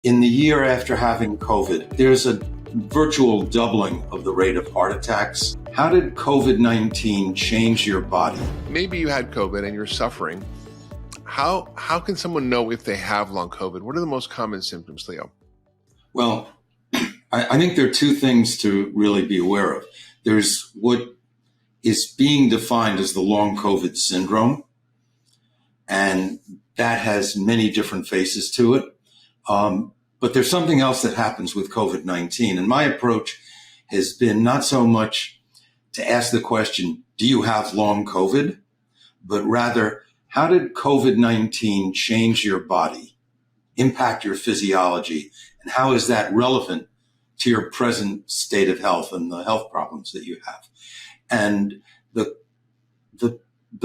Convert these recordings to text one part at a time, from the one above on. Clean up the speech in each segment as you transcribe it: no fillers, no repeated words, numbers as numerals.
In the year after having COVID, there's a virtual doubling of the rate of heart attacks. How did COVID-19 change your body? Maybe you had COVID and you're suffering. How can someone know if they have long COVID? What are the most common symptoms, Leo? Well, I think there are two things to really be aware of. There's what is being defined as the long COVID syndrome, and that has many different faces to it. But there's something else that happens with COVID-19. And my approach has been not so much to ask the question, do you have long COVID? But rather, how did COVID-19 change your body, impact your physiology, and how is that relevant to your present state of health and the health problems that you have? And there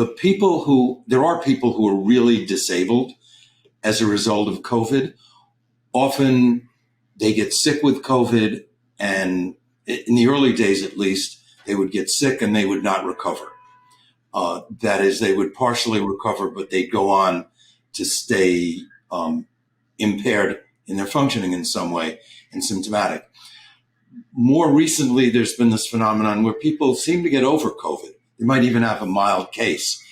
are people who are really disabled as a result of COVID. Often they get sick with COVID, and in the early days at least, they would get sick and they would not recover. That is, they would partially recover, but they'd go on to stay impaired in their functioning in some way and symptomatic. More recently, there's been this phenomenon where people seem to get over COVID. They might even have a mild case.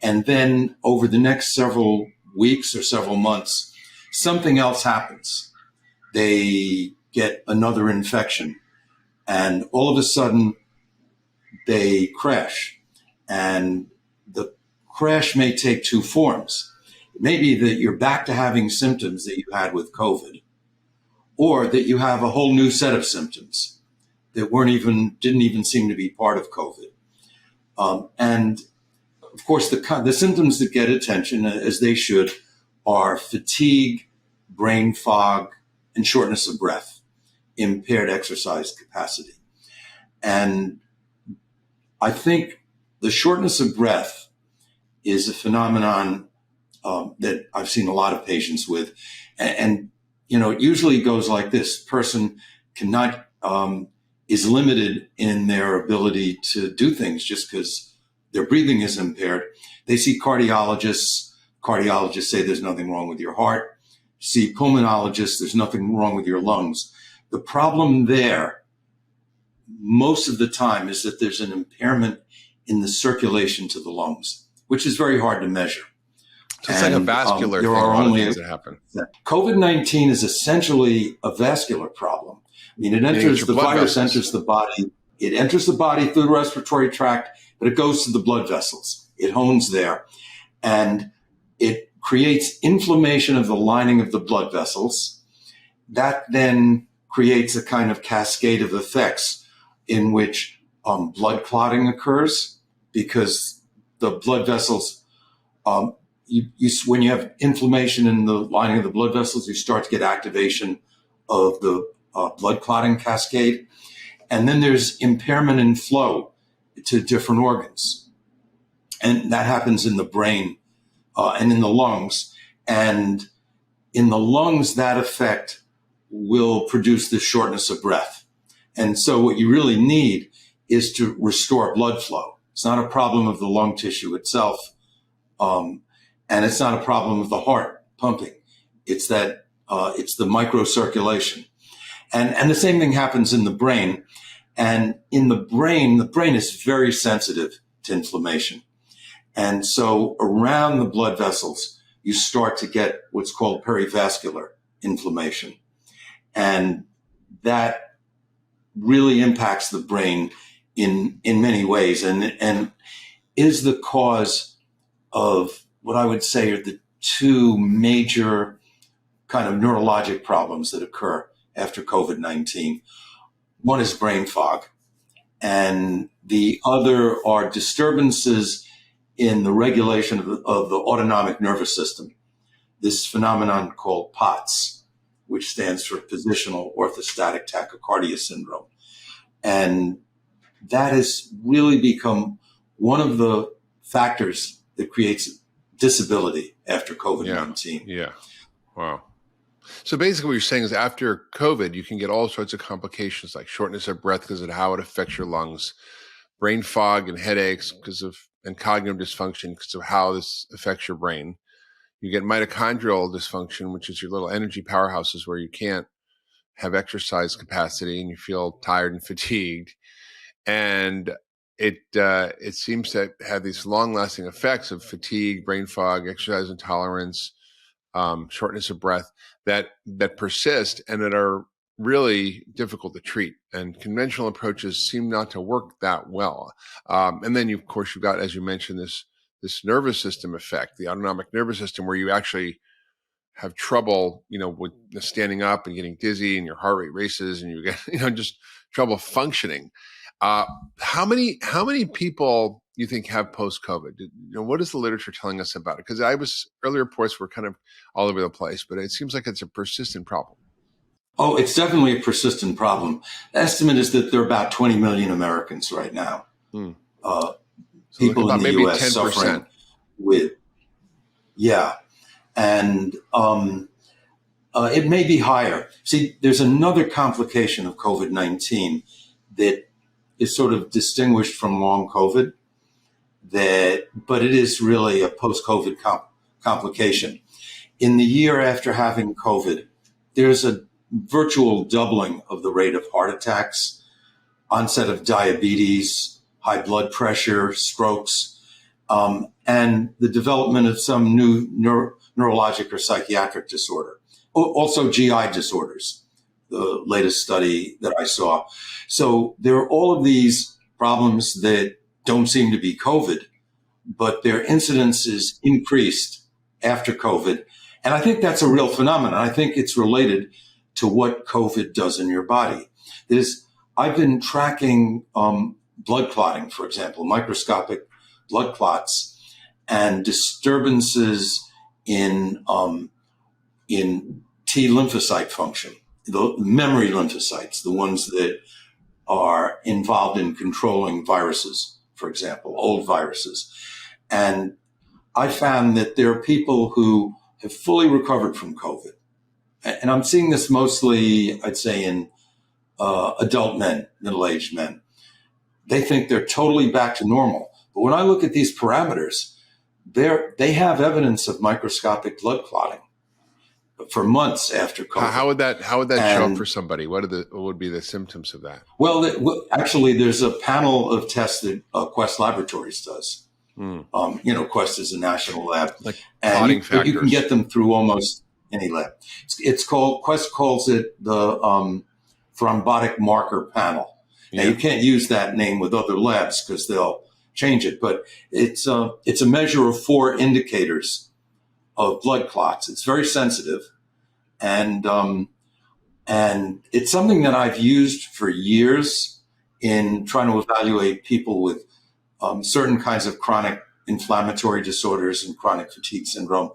And then over the next several weeks or several months, something else happens. They get another infection, and all of a sudden they crash. And the crash may take two forms. It may be that you're back to having symptoms that you had with COVID, or that you have a whole new set of symptoms that didn't even seem to be part of COVID. And of course, the symptoms that get attention, as they should, are fatigue, brain fog, and shortness of breath, impaired exercise capacity. And I think the shortness of breath is a phenomenon that I've seen a lot of patients with. And it usually goes like this. Person is limited in their ability to do things just because their breathing is impaired. They see cardiologists. Cardiologists say there's nothing wrong with your heart. See pulmonologists, there's nothing wrong with your lungs. The problem there, most of the time, is that there's an impairment in the circulation to the lungs, which is very hard to measure. So it's like a vascular thing. There are only things that happen. COVID-19 is essentially a vascular problem. I mean, the virus enters the body. It enters the body through the respiratory tract, but it goes to the blood vessels. It hones there, and it creates inflammation of the lining of the blood vessels. That then creates a kind of cascade of effects in which blood clotting occurs, because the blood vessels, when you have inflammation in the lining of the blood vessels, you start to get activation of the blood clotting cascade. And then there's impairment in flow to different organs. And that happens in the brain and in the lungs. And in the lungs, that effect will produce this shortness of breath. And so what you really need is to restore blood flow. It's not a problem of the lung tissue itself. And it's not a problem of the heart pumping. It's the microcirculation. And the same thing happens in the brain. And in the brain is very sensitive to inflammation. And so around the blood vessels, you start to get what's called perivascular inflammation. And that really impacts the brain in many ways, and is the cause of what I would say are the two major kind of neurologic problems that occur after COVID-19. One is brain fog, and the other are disturbances in the regulation of the autonomic nervous system, this phenomenon called POTS, which stands for positional orthostatic tachycardia syndrome. And that has really become one of the factors that creates disability after COVID-19. Yeah. Wow. So basically what you're saying is after COVID, you can get all sorts of complications like shortness of breath because of how it affects your lungs, brain fog and headaches and cognitive dysfunction because of how this affects your brain. You get mitochondrial dysfunction, which is your little energy powerhouses where you can't have exercise capacity and you feel tired and fatigued. And it seems to have these long-lasting effects of fatigue, brain fog, exercise intolerance, shortness of breath that persist and that are really difficult to treat. And conventional approaches seem not to work that well. And then, of course, you've got, as you mentioned, this nervous system effect, the autonomic nervous system, where you actually have trouble, with standing up and getting dizzy, and your heart rate races, and you get, just trouble functioning. How many people you think have post-COVID? What is the literature telling us about it? Because early reports were kind of all over the place, but it seems like it's a persistent problem. Oh, it's definitely a persistent problem. The estimate is that there are about 20 million Americans right now. So people in the maybe U.S. 10%. suffering with, and it may be higher. See, there's another complication of COVID-19 that is sort of distinguished from long COVID, but it is really a post-COVID complication. In the year after having COVID, there's a virtual doubling of the rate of heart attacks, onset of diabetes, high blood pressure, strokes, and the development of some new neurologic or psychiatric disorder. Also GI disorders, the latest study that I saw. So there are all of these problems that don't seem to be COVID, but their incidence is increased after COVID. And I think that's a real phenomenon. I think it's related to what COVID does in your body. I've been tracking blood clotting, for example, microscopic blood clots and disturbances in T lymphocyte function, the memory lymphocytes, the ones that are involved in controlling viruses, for example, old viruses. And I found that there are people who have fully recovered from COVID. And I'm seeing this mostly, I'd say, in adult men, middle-aged men. They think they're totally back to normal. But when I look at these parameters, they have evidence of microscopic blood clotting for months after COVID. How would that show up for somebody? What would be the symptoms of that? Well, actually, there's a panel of tests that Quest Laboratories does. Quest is a national lab, and you can get them through almost any lab. Quest calls it the thrombotic marker panel. Now, you can't use that name with other labs because they'll change it, but it's a measure of 4 indicators of blood clots. It's very sensitive, and it's something that I've used for years in trying to evaluate people with certain kinds of chronic inflammatory disorders and chronic fatigue syndrome.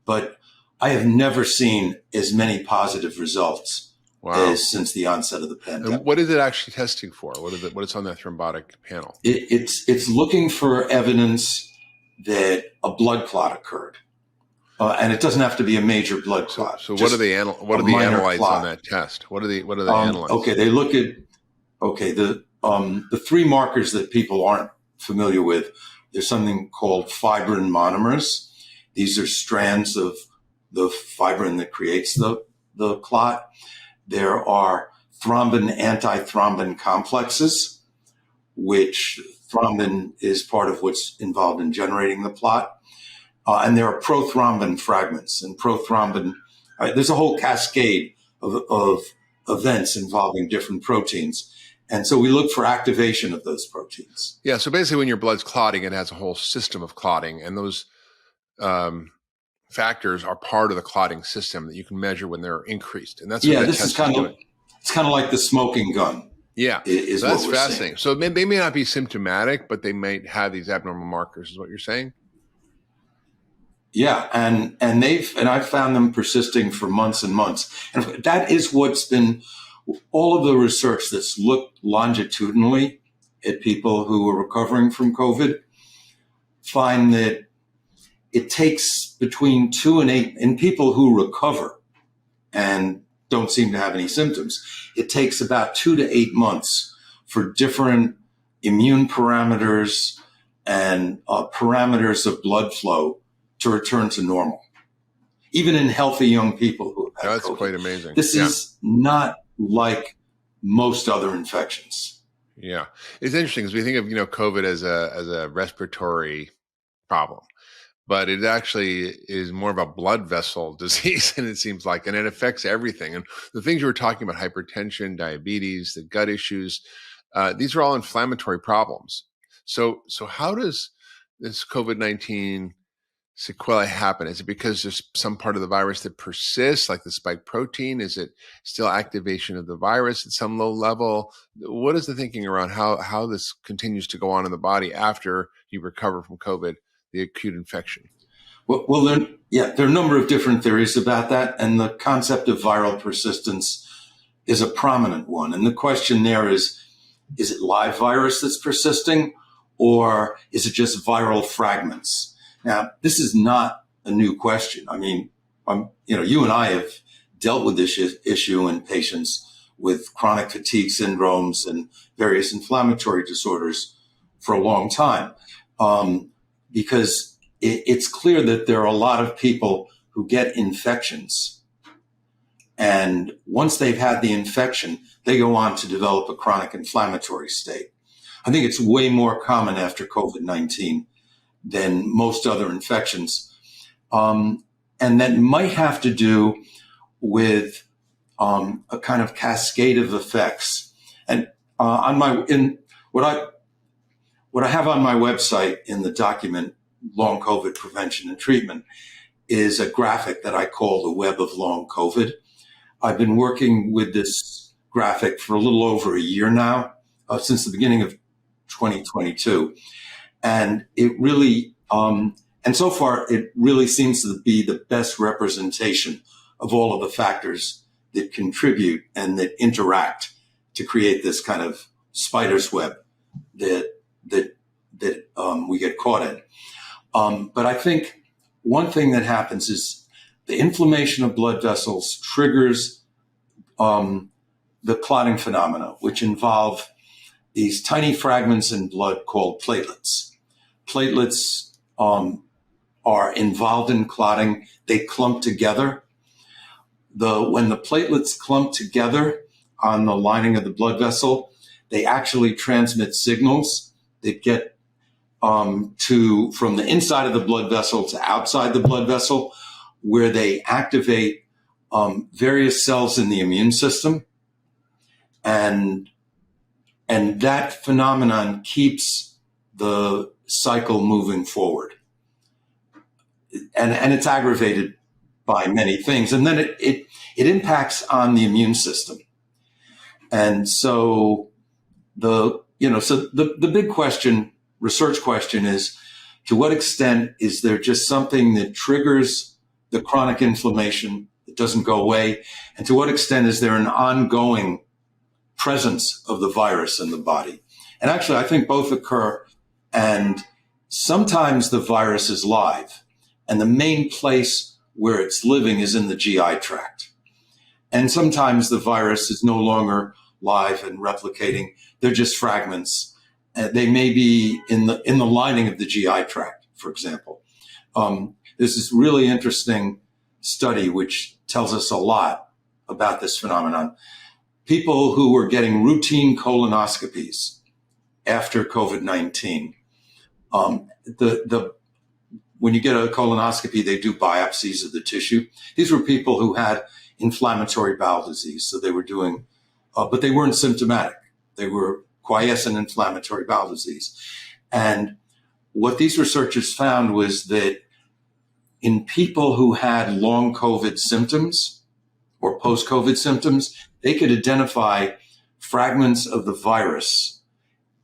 But I have never seen as many positive results as since the onset of the pandemic. And what is it actually testing for? What is on that thrombotic panel? It's looking for evidence that a blood clot occurred. And it doesn't have to be a major blood clot. So what are the analytes on that test? What are the analytes? Okay, they look at the 3 markers that people aren't familiar with. There's something called fibrin monomers. These are strands of the fibrin that creates the clot. There are thrombin antithrombin complexes, which thrombin is part of what's involved in generating the clot. And there are prothrombin fragments. And prothrombin, there's a whole cascade of events involving different proteins. And so we look for activation of those proteins. Yeah. So basically, when your blood's clotting, it has a whole system of clotting, and those factors are part of the clotting system that you can measure when they're increased. And that's what this is kind of like the smoking gun. Yeah, is so that's what we're fascinating. seeing. So they may not be symptomatic, but they might have these abnormal markers. Is what you're saying? Yeah, and I've found them persisting for months and months, and that is what's been all of the research that's looked longitudinally at people who are recovering from COVID find that it takes between 2 and 8 in people who recover and don't seem to have any symptoms. It takes about 2 to 8 months for different immune parameters and parameters of blood flow to return to normal, even in healthy young people who have had That's COVID. quite amazing. This is not like most other infections. Yeah. It's interesting because we think of, COVID as a respiratory problem, but it actually is more of a blood vessel disease, and it seems like, and it affects everything. And the things you were talking about, hypertension, diabetes, the gut issues, these are all inflammatory problems. So how does this COVID-19 sequelae happen? Is it because there's some part of the virus that persists, like the spike protein? Is it still activation of the virus at some low level? What is the thinking around how this continues to go on in the body after you recover from COVID, the acute infection? Well, there are a number of different theories about that, and the concept of viral persistence is a prominent one. And the question there is it live virus that's persisting, or is it just viral fragments? Now, this is not a new question. I mean, you and I have dealt with this issue in patients with chronic fatigue syndromes and various inflammatory disorders for a long time, because it's clear that there are a lot of people who get infections, and once they've had the infection, they go on to develop a chronic inflammatory state. I think it's way more common after COVID-19 than most other infections. And that might have to do with a kind of cascade of effects. And what I have on my website in the document, Long COVID Prevention and Treatment, is a graphic that I call the Web of Long COVID. I've been working with this graphic for a little over a year now, since the beginning of 2022. And it really, and so far, it really seems to be the best representation of all of the factors that contribute and that interact to create this kind of spider's web that we get caught in. But I think one thing that happens is the inflammation of blood vessels triggers the clotting phenomena, which involve these tiny fragments in blood called platelets. Platelets are involved in clotting. They clump together. When the platelets clump together on the lining of the blood vessel, they actually transmit signals that get from the inside of the blood vessel to outside the blood vessel, where they activate various cells in the immune system. And that phenomenon keeps the cycle moving forward. And it's aggravated by many things. And then it impacts on the immune system. And so the big question, research question, is to what extent is there just something that triggers the chronic inflammation that doesn't go away? And to what extent is there an ongoing presence of the virus in the body? And actually, I think both occur. And sometimes the virus is live, and the main place where it's living is in the GI tract. And sometimes the virus is no longer live and replicating. They're just fragments. They may be in the lining of the GI tract, for example. There's this really interesting study which tells us a lot about this phenomenon. People who were getting routine colonoscopies after COVID-19, when you get a colonoscopy, they do biopsies of the tissue. These were people who had inflammatory bowel disease, so they were doing, but they weren't symptomatic. They were quiescent inflammatory bowel disease. And what these researchers found was that in people who had long COVID symptoms or post-COVID symptoms, they could identify fragments of the virus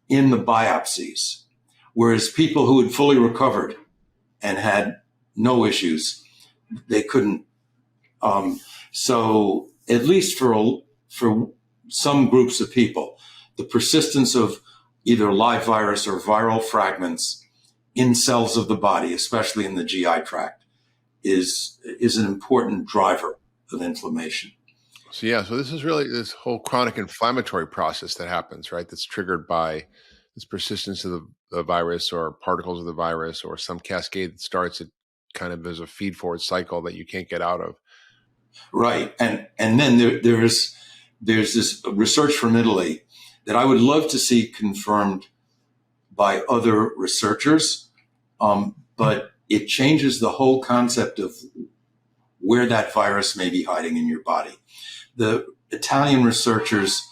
in the biopsies, whereas people who had fully recovered and had no issues, they couldn't. So at least for some groups of people, the persistence of either live virus or viral fragments in cells of the body, especially in the GI tract, is an important driver of inflammation. So this is really this whole chronic inflammatory process that happens, right? That's triggered by this persistence of the virus or particles of the virus or some cascade that starts at kind of as a feed-forward cycle that you can't get out of. Right. And then there's this research from Italy that I would love to see confirmed by other researchers, but it changes the whole concept of where that virus may be hiding in your body. The Italian researchers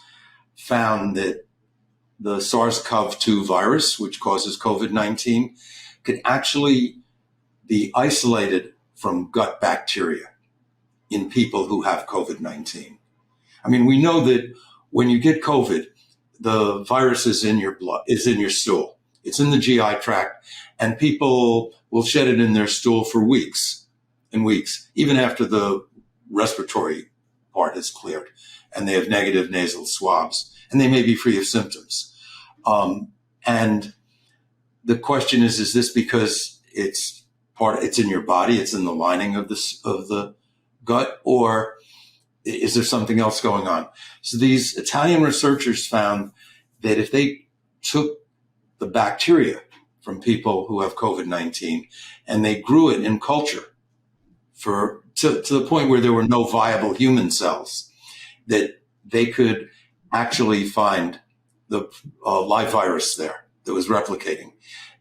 found that the SARS-CoV-2 virus, which causes COVID-19, could actually be isolated from gut bacteria in people who have COVID-19. I mean, we know that when you get COVID, the virus is in your blood, is in your stool. It's in the GI tract, and people will shed it in their stool for weeks and weeks, even after the respiratory part is cleared and they have negative nasal swabs, and they may be free of symptoms. And the question is this because it's in your body, it's in the lining of the gut, or is there something else going on? So these Italian researchers found that if they took the bacteria from people who have COVID-19 and they grew it in culture to the point where there were no viable human cells, that they could actually find the live virus there that was replicating.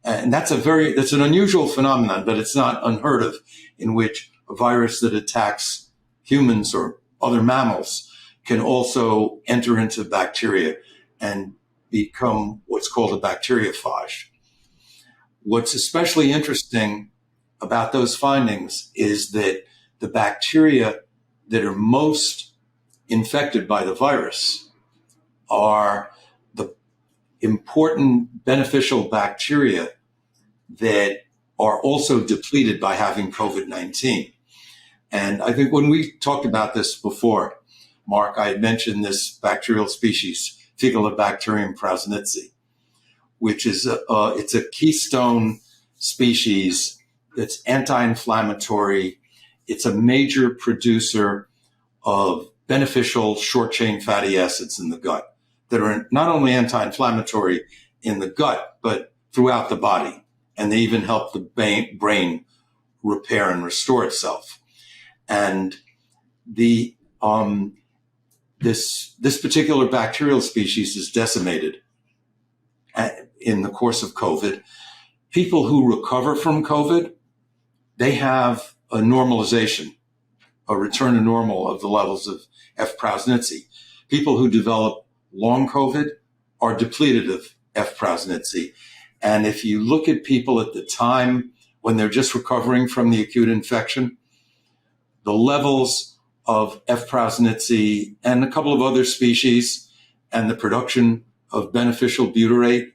And that's an unusual phenomenon, but it's not unheard of, in which a virus that attacks humans or other mammals can also enter into bacteria and become what's called a bacteriophage. What's especially interesting about those findings is that the bacteria that are most infected by the virus are the important beneficial bacteria that are also depleted by having COVID-19. And I think when we talked about this before, Mark, I had mentioned this bacterial species, Faecalibacterium prausnitzii, which is it's a keystone species that's anti-inflammatory. It's a major producer of beneficial short-chain fatty acids in the gut that are not only anti-inflammatory in the gut, but throughout the body. And they even help the brain repair and restore itself. And this particular bacterial species is decimated in the course of COVID. People who recover from COVID, they have a normalization, a return to normal of the levels of F. prausnitzii. People who develop long COVID are depleted of F. prausnitzii. And if you look at people at the time when they're just recovering from the acute infection, the levels of F. prausnitzii and a couple of other species and the production of beneficial butyrate,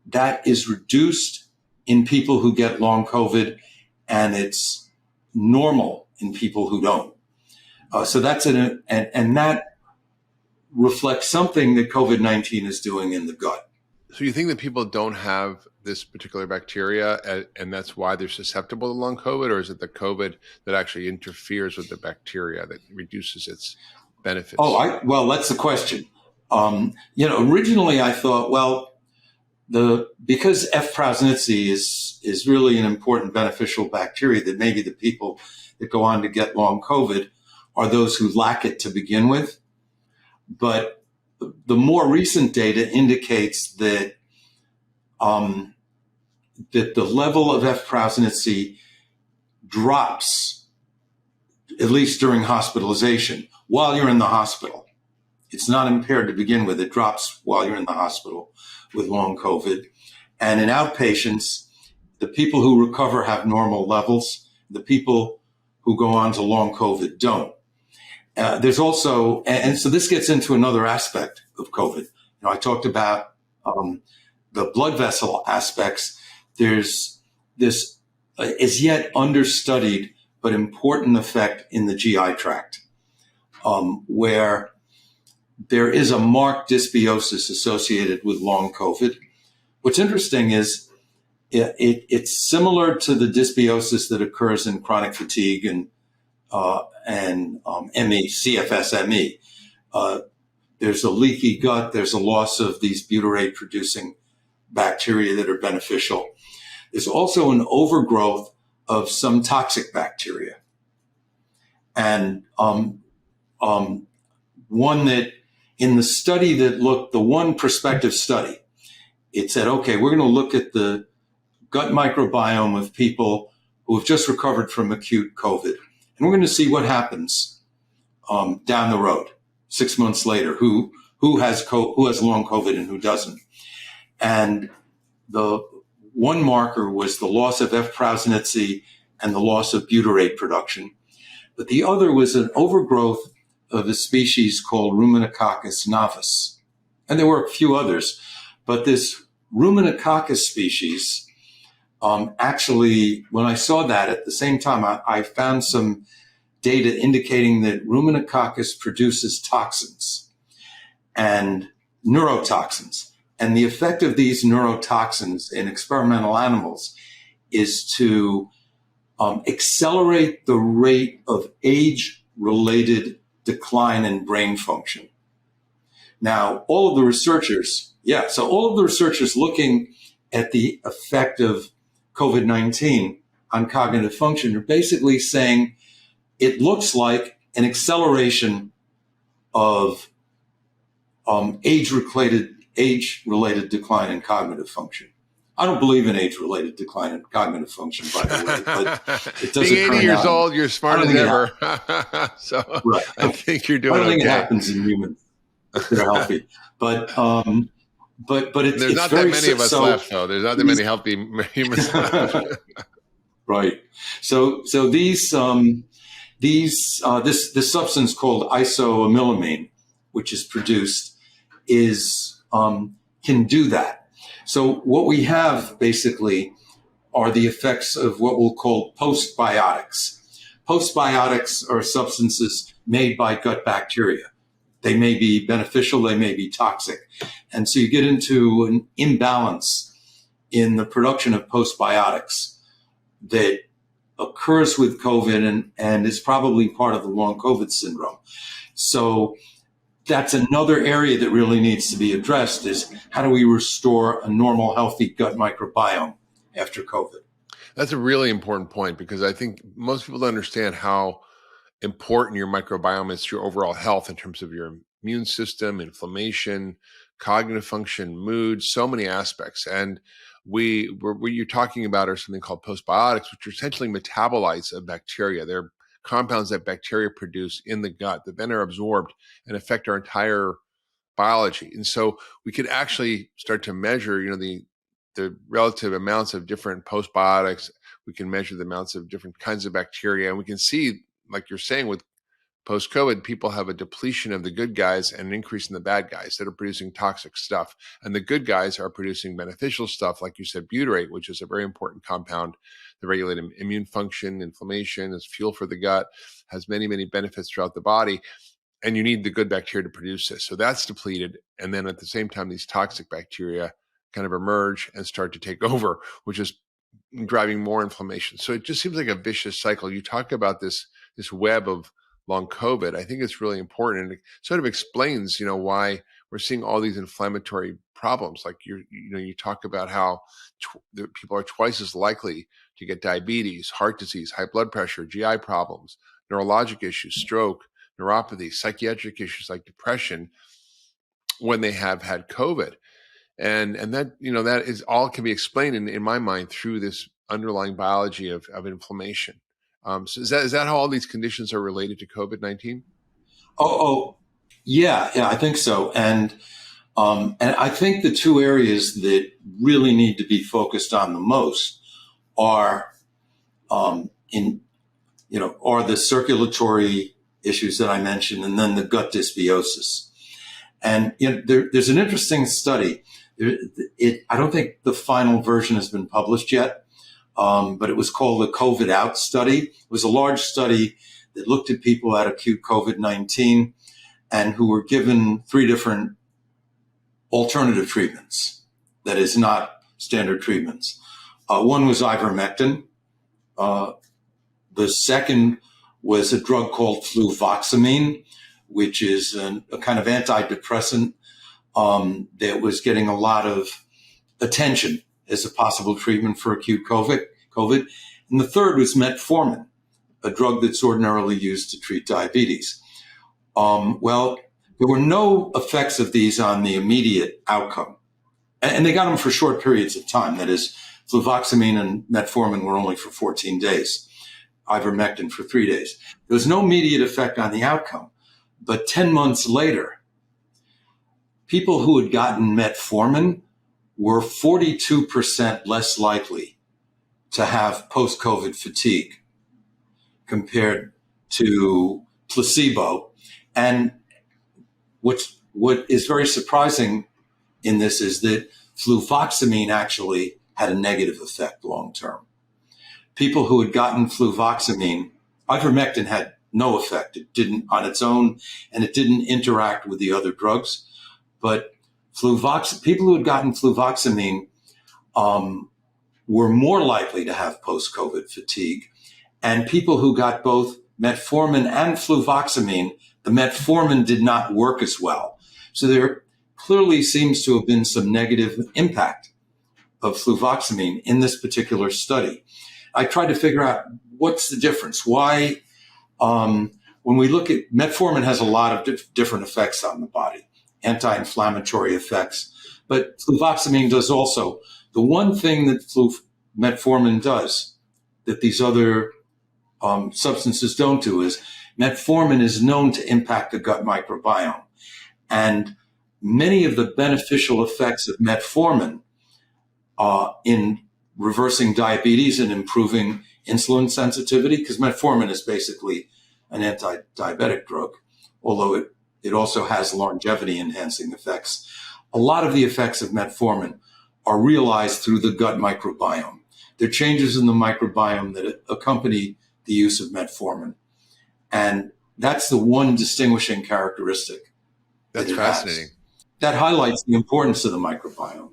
that is reduced in people who get long COVID, and it's normal in people who don't. So that's and that reflects something that COVID-19 is doing in the gut. So you think that people don't have this particular bacteria, and that's why they're susceptible to long COVID, or is it the COVID that actually interferes with the bacteria that reduces its benefits? Well, that's the question. Originally I thought, well, because F. prausnitzii is really an important beneficial bacteria, that maybe the people that go on to get long COVID are those who lack it to begin with. But the more recent data indicates that that the level of F. prausnitzii drops, at least during hospitalization, while you're in the hospital. It's not impaired to begin with. It drops while you're in the hospital with long COVID. And in outpatients, the people who recover have normal levels. The people who go on to long COVID don't. There's also, and so this gets into another aspect of COVID. I talked about the blood vessel aspects. There's this as yet understudied but important effect in the GI tract, where there is a marked dysbiosis associated with long COVID. What's interesting is it's similar to the dysbiosis that occurs in chronic fatigue and ME, CFS-ME. There's a leaky gut. There's a loss of these butyrate-producing bacteria that are beneficial. There's also an overgrowth of some toxic bacteria. And one that in the study that looked, the one prospective study, it said, okay, we're going to look at the gut microbiome of people who have just recovered from acute COVID. And we're going to see what happens down the road, 6 months later, who has long COVID and who doesn't. And the one marker was the loss of F. prausnitzii and the loss of butyrate production. But the other was an overgrowth of a species called Ruminococcus novus. And there were a few others. But this Ruminococcus species, actually, when I saw that at the same time, I found some data indicating that Ruminococcus produces toxins and neurotoxins. And the effect of these neurotoxins in experimental animals is to accelerate the rate of age-related decline in brain function. Now, all of the researchers looking at the effect of COVID-19 on cognitive function are basically saying it looks like an acceleration of age-related decline in cognitive function. I don't believe in age-related decline in cognitive function, by the way, but it doesn't. Being 80 years old, you're smart as ever. So right. I think you're doing okay. I don't think it happens in humans if they're healthy, but it's there's not that many of us left, though. There's not that many healthy humans left. Right. So this substance called isoamylamine, which is produced, can do that. So what we have basically are the effects of what we'll call postbiotics. Postbiotics are substances made by gut bacteria. They may be beneficial, they may be toxic. And so you get into an imbalance in the production of postbiotics that occurs with COVID and is probably part of the long COVID syndrome. So that's another area that really needs to be addressed, is how do we restore a normal, healthy gut microbiome after COVID? That's a really important point, because I think most people don't understand how important your microbiome is to your overall health in terms of your immune system, inflammation, cognitive function, mood, so many aspects. And what you're talking about are something called postbiotics, which are essentially metabolites of bacteria. They're compounds that bacteria produce in the gut that then are absorbed and affect our entire biology. And so we could actually start to measure, the relative amounts of different postbiotics. We can measure the amounts of different kinds of bacteria. And we can see, like you're saying, with post-COVID, people have a depletion of the good guys and an increase in the bad guys that are producing toxic stuff. And the good guys are producing beneficial stuff, like you said, butyrate, which is a very important compound that regulates immune function, inflammation, is fuel for the gut, has many, many benefits throughout the body. And you need the good bacteria to produce this. So that's depleted. And then at the same time, these toxic bacteria kind of emerge and start to take over, which is driving more inflammation. So it just seems like a vicious cycle. You talk about this web of long COVID. I think it's really important, and it sort of explains, why we're seeing all these inflammatory problems. Like you talk about how the people are twice as likely to get diabetes, heart disease, high blood pressure, GI problems, neurologic issues, stroke, neuropathy, psychiatric issues like depression when they have had COVID. And that, that is all can be explained in my mind through this underlying biology of inflammation. So is that how all these conditions are related to COVID-19? Yeah, I think so. And I think the two areas that really need to be focused on the most are the circulatory issues that I mentioned, and then the gut dysbiosis. And there's an interesting study. I don't think the final version has been published yet. But it was called the COVID Out study. It was a large study that looked at people at acute COVID-19 and who were given 3 different alternative treatments, that is, not standard treatments. One was ivermectin. The second was a drug called fluvoxamine, which is a kind of antidepressant that was getting a lot of attention as a possible treatment for acute COVID. And the third was metformin, a drug that's ordinarily used to treat diabetes. Well, there were no effects of these on the immediate outcome. And they got them for short periods of time. That is, fluvoxamine and metformin were only for 14 days, ivermectin for 3 days. There was no immediate effect on the outcome. But 10 months later, people who had gotten metformin were 42% less likely to have post-COVID fatigue compared to placebo. And what is very surprising in this is that fluvoxamine actually had a negative effect long term. People who had gotten fluvoxamine, ivermectin had no effect. It didn't on its own, and it didn't interact with the other drugs. But people who had gotten fluvoxamine were more likely to have post-COVID fatigue. And people who got both metformin and fluvoxamine, the metformin did not work as well. So there clearly seems to have been some negative impact of fluvoxamine in this particular study. I tried to figure out what's the difference. Why, when we look at metformin has a lot of different effects on the body, anti-inflammatory effects, but fluvoxamine does also. The one thing that metformin does that these other substances don't do is metformin is known to impact the gut microbiome. And many of the beneficial effects of metformin in reversing diabetes and improving insulin sensitivity, because metformin is basically an anti-diabetic drug, although it also has longevity enhancing effects. A lot of the effects of metformin are realized through the gut microbiome. There are changes in the microbiome that accompany the use of metformin. And that's the one distinguishing characteristic. That's fascinating. That highlights the importance of the microbiome.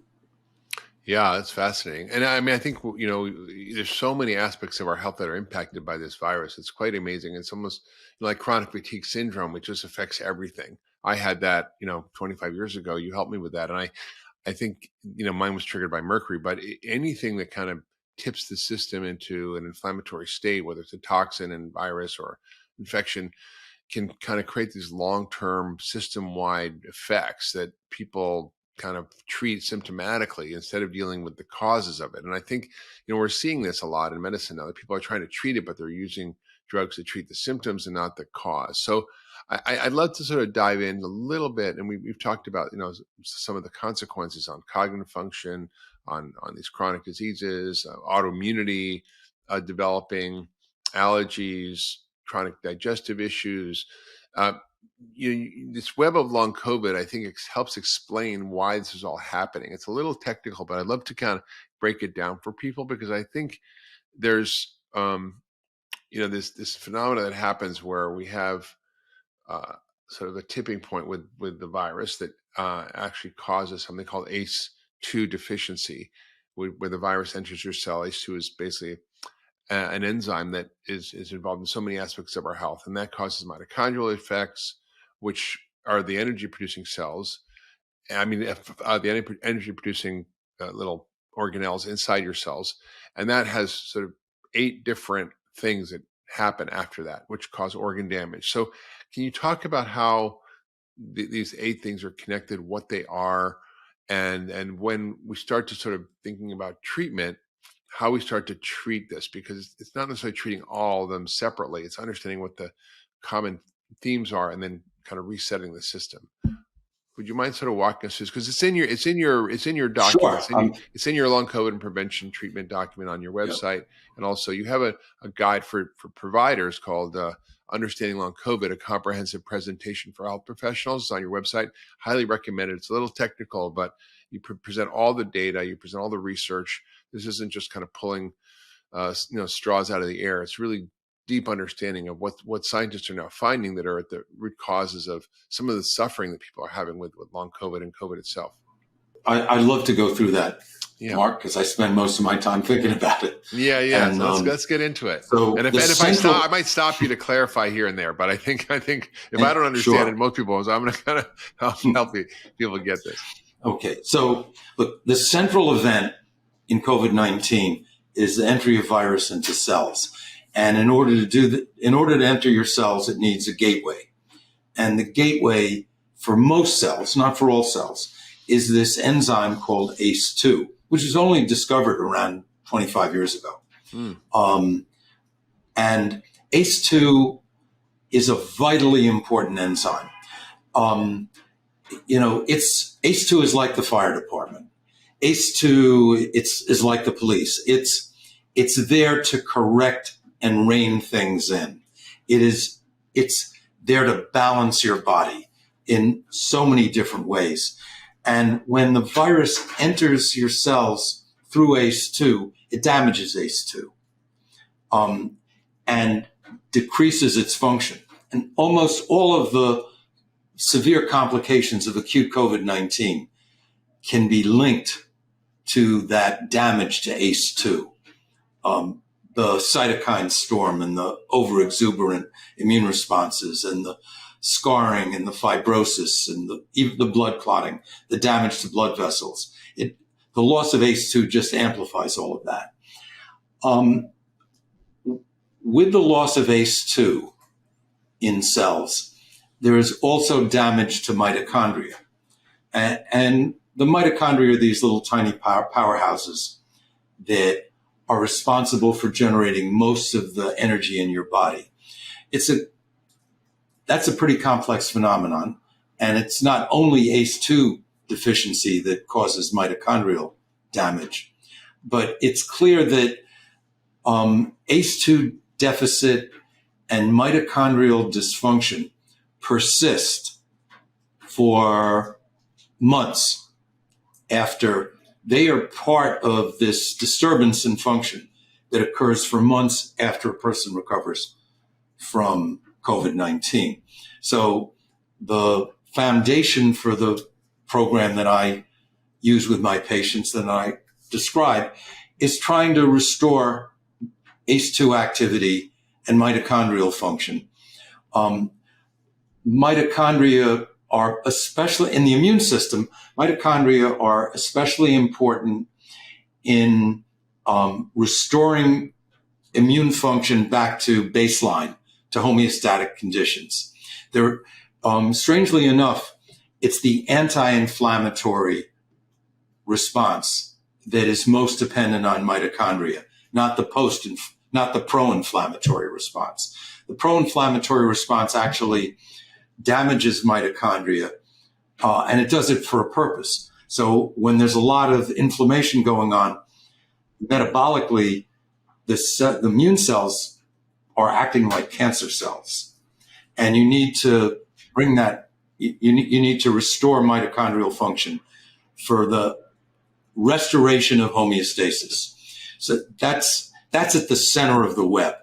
Yeah, that's fascinating. And I mean, I think, there's so many aspects of our health that are impacted by this virus. It's quite amazing. It's almost like chronic fatigue syndrome, which just affects everything. I had that, 25 years ago. You helped me with that. And I think, mine was triggered by mercury, but anything that kind of tips the system into an inflammatory state, whether it's a toxin and virus or infection, can kind of create these long-term system-wide effects that people kind of treat symptomatically instead of dealing with the causes of it. And I think, we're seeing this a lot in medicine now, that people are trying to treat it, but they're using drugs to treat the symptoms and not the cause. So I'd love to sort of dive in a little bit. And we've talked about, some of the consequences on cognitive function, on these chronic diseases, autoimmunity, developing allergies, chronic digestive issues. This web of long COVID, I think, helps explain why this is all happening. It's a little technical, but I'd love to kind of break it down for people, because I think there's, this phenomena that happens where we have sort of a tipping point with the virus that actually causes something called ACE2 deficiency, where the virus enters your cell. ACE2 is basically an enzyme that is involved in so many aspects of our health, and that causes mitochondrial effects, which are the energy producing cells. I mean, the energy producing little organelles inside your cells, and that has sort of 8 different things that happen after that, which cause organ damage. So, can you talk about how these 8 things are connected, what they are, and when we start to sort of thinking about treatment, how we start to treat this? Because it's not necessarily treating all of them separately. It's understanding what the common themes are and then kind of resetting the system. Would you mind sort of walking us through? Because it's in your document. Sure. It's in your long COVID and prevention treatment document on your website. Yep. And also you have a guide for providers called Understanding Long COVID, a comprehensive presentation for health professionals. It's on your website. Highly recommended. It's a little technical, but you present all the data, you present all the research. This isn't just kind of pulling straws out of the air. It's really deep understanding of what scientists are now finding that are at the root causes of some of the suffering that people are having with long COVID and COVID itself. I'd love to go through that, Mark, because I spend most of my time thinking about it. Yeah. And, so let's get into it. So and if I might stop you to clarify here and there, but I think if I don't understand it, most people, so I'm going to kind of help people get this. Okay. So look, the central event in COVID-19 is the entry of virus into cells. And in order to enter your cells, it needs a gateway. And the gateway for most cells, not for all cells, is this enzyme called ACE2, which was only discovered around 25 years ago. And ACE2 is a vitally important enzyme. ACE2 is like the fire department. ACE2 is like the police. It's there to correct and rein things in. It's there to balance your body in so many different ways. And when the virus enters your cells through ACE2, it damages ACE2 and decreases its function. And almost all of the severe complications of acute COVID-19 can be linked to that damage to ACE2. The cytokine storm and the overexuberant immune responses and the scarring and the fibrosis and even the blood clotting, the damage to blood vessels. The loss of ACE2 just amplifies all of that. With the loss of ACE2 in cells, there is also damage to mitochondria. And the mitochondria are these little tiny powerhouses that are responsible for generating most of the energy in your body. That's a pretty complex phenomenon. And it's not only ACE2 deficiency that causes mitochondrial damage, but it's clear that ACE2 deficit and mitochondrial dysfunction persist for months after they are part of this disturbance in function that occurs for months after a person recovers from COVID-19. So the foundation for the program that I use with my patients that I describe is trying to restore ACE2 activity and mitochondrial function. Mitochondria are especially in the immune system. Mitochondria are especially important in restoring immune function back to baseline, to homeostatic conditions. They're, strangely enough, it's the anti-inflammatory response that is most dependent on mitochondria, not the pro-inflammatory response. The pro-inflammatory response actually damages mitochondria, and it does it for a purpose. So when there's a lot of inflammation going on, metabolically, the immune cells are acting like cancer cells. And you need to bring that, you need to restore mitochondrial function for the restoration of homeostasis. So that's at the center of the web.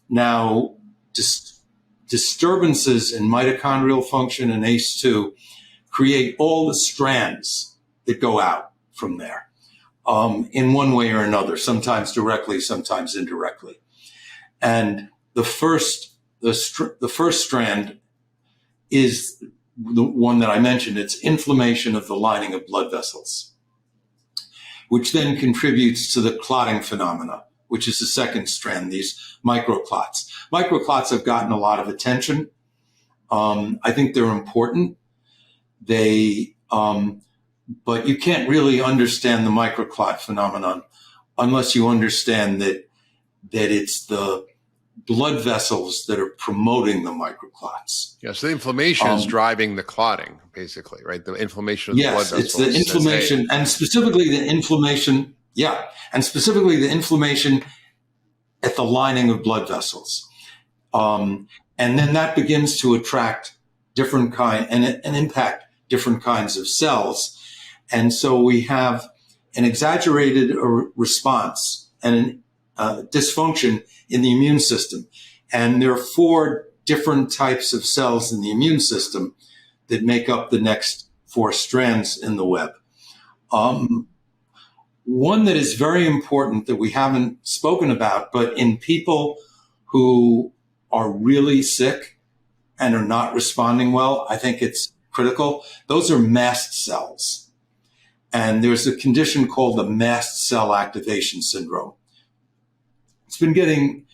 Now, disturbances in mitochondrial function and ACE2 create all the strands that go out from there in one way or another, sometimes directly, sometimes indirectly. And the first strand is the one that I mentioned. It's inflammation of the lining of blood vessels, which then contributes to the clotting phenomena, which is the second strand, these microclots. Microclots have gotten a lot of attention. I think they're important. But you can't really understand the microclot phenomenon unless you understand that it's the blood vessels that are promoting the microclots. Yeah, so the inflammation is driving the clotting, basically, right? The inflammation of the blood vessels. Yes, it's the inflammation, and specifically the inflammation. Yeah, and specifically the inflammation at the lining of blood vessels. And then that begins to attract different and impact different kinds of cells. And so we have an exaggerated response and dysfunction in the immune system. And there are 4 different types of cells in the immune system that make up the next 4 strands in the web. One that is very important that we haven't spoken about, but in people who are really sick and are not responding well, I think it's critical. Those are mast cells. And there's a condition called the mast cell activation syndrome. it's been getting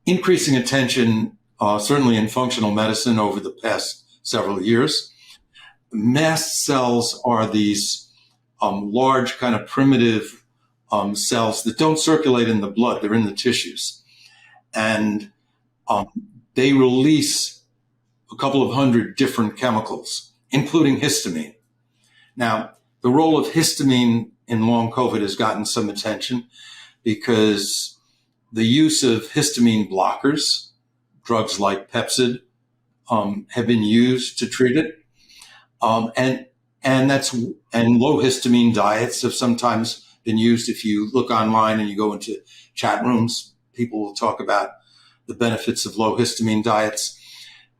increasing attention, certainly in functional medicine over the past several years. Mast cells are these large, kind of primitive cells that don't circulate in the blood. They're in the tissues. And they release a couple of hundred different chemicals, including histamine. Now, the role of histamine in long COVID has gotten some attention because the use of histamine blockers, drugs like Pepcid, have been used to treat it. And low histamine diets have sometimes been used. If you look online and you go into chat rooms, people will talk about the benefits of low histamine diets.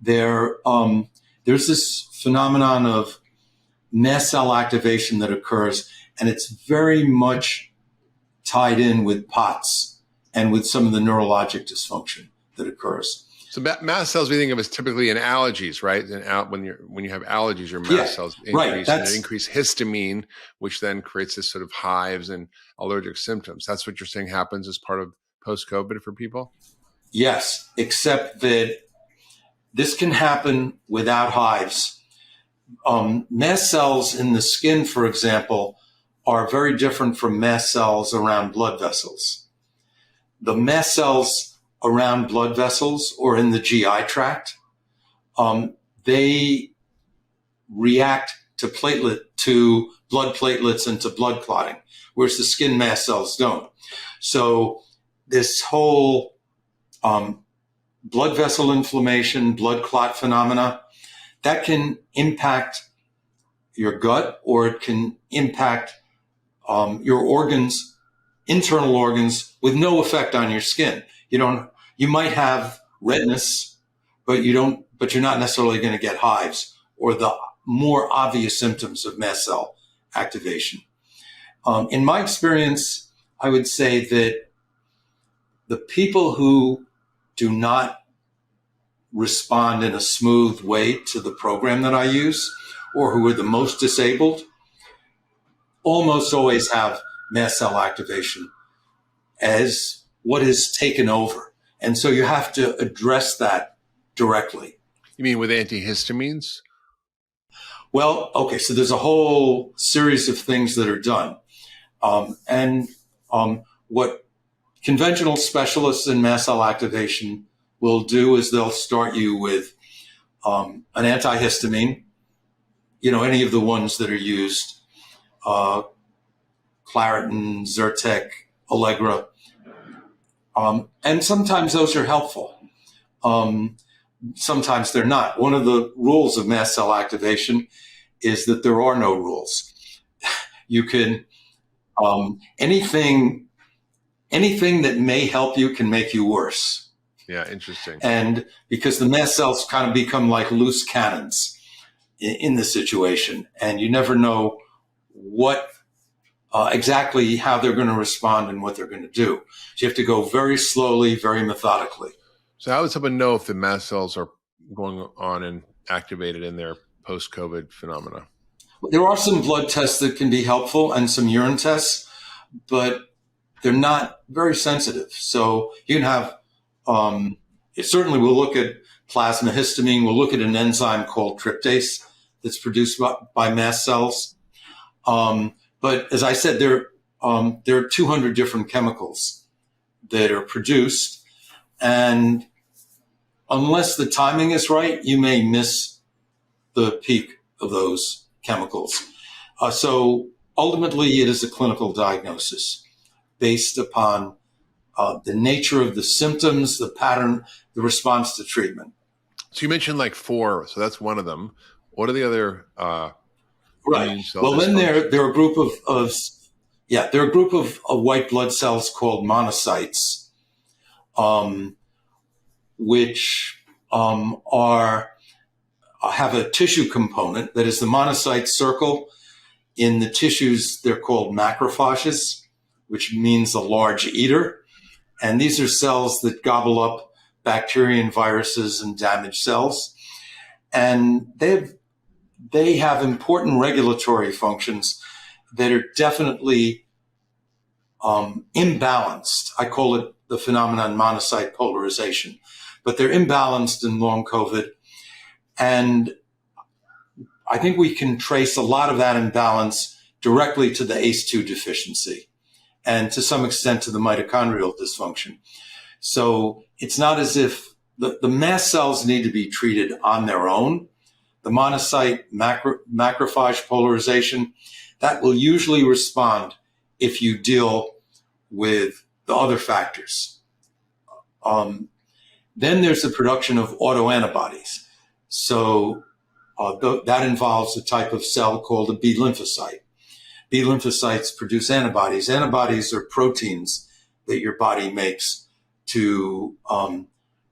There's this phenomenon of mast cell activation that occurs, and it's very much tied in with POTS and with some of the neurologic dysfunction that occurs. So mast cells we think of as typically in allergies, right? And when you have allergies, your mast cells increase, and they increase histamine, which then creates this sort of hives and allergic symptoms. That's what you're saying happens as part of post-COVID for people? Yes, except that this can happen without hives. Mast cells in the skin, for example, are very different from mast cells around blood vessels. The mast cells around blood vessels or in the GI tract, they react to blood platelets and to blood clotting, whereas the skin mast cells don't. So this whole blood vessel inflammation, blood clot phenomena, that can impact your gut, or it can impact your organs, internal organs, with no effect on your skin. You might have redness, but you're not necessarily going to get hives or the more obvious symptoms of mast cell activation. In my experience, I would say that the people who do not respond in a smooth way to the program that I use, or who are the most disabled, almost always have mast cell activation as what is taken over. And so you have to address that directly. You mean with antihistamines? Well, okay, so there's a whole series of things that are done. What conventional specialists in mast cell activation will do is they'll start you with an antihistamine, any of the ones that are used, Claritin, Zyrtec, Allegra. And sometimes those are helpful. Sometimes they're not. One of the rules of mast cell activation is that there are no rules. You can, anything that may help you can make you worse. Yeah, interesting. And because the mast cells kind of become like loose cannons in the situation, and you never know what exactly how they're going to respond and what they're going to do. So you have to go very slowly, very methodically. So how would someone know if the mast cells are going on and activated in their post-COVID phenomena? There are some blood tests that can be helpful and some urine tests, but they're not very sensitive. So you can have, certainly we'll look at plasma histamine. We'll look at an enzyme called tryptase that's produced by mast cells. But as I said, there are 200 different chemicals that are produced. And unless the timing is right, you may miss the peak of those chemicals. So ultimately, it is a clinical diagnosis based upon the nature of the symptoms, the pattern, the response to treatment. So you mentioned like 4, so that's one of them. What are the other? Right. Well, then there are a group of white blood cells called monocytes, which have a tissue component. That is, the monocytes circle in the tissues. They're called macrophages, which means a large eater. And these are cells that gobble up bacteria and viruses and damage cells. And they have important regulatory functions that are definitely imbalanced. I call it the phenomenon monocyte polarization, but they're imbalanced in long COVID. And I think we can trace a lot of that imbalance directly to the ACE2 deficiency and to some extent to the mitochondrial dysfunction. So it's not as if the mast cells need to be treated on their own. The monocyte macrophage polarization, that will usually respond if you deal with the other factors. Then there's the production of autoantibodies. So that involves a type of cell called a B lymphocyte. B lymphocytes produce antibodies. Antibodies are proteins that your body makes to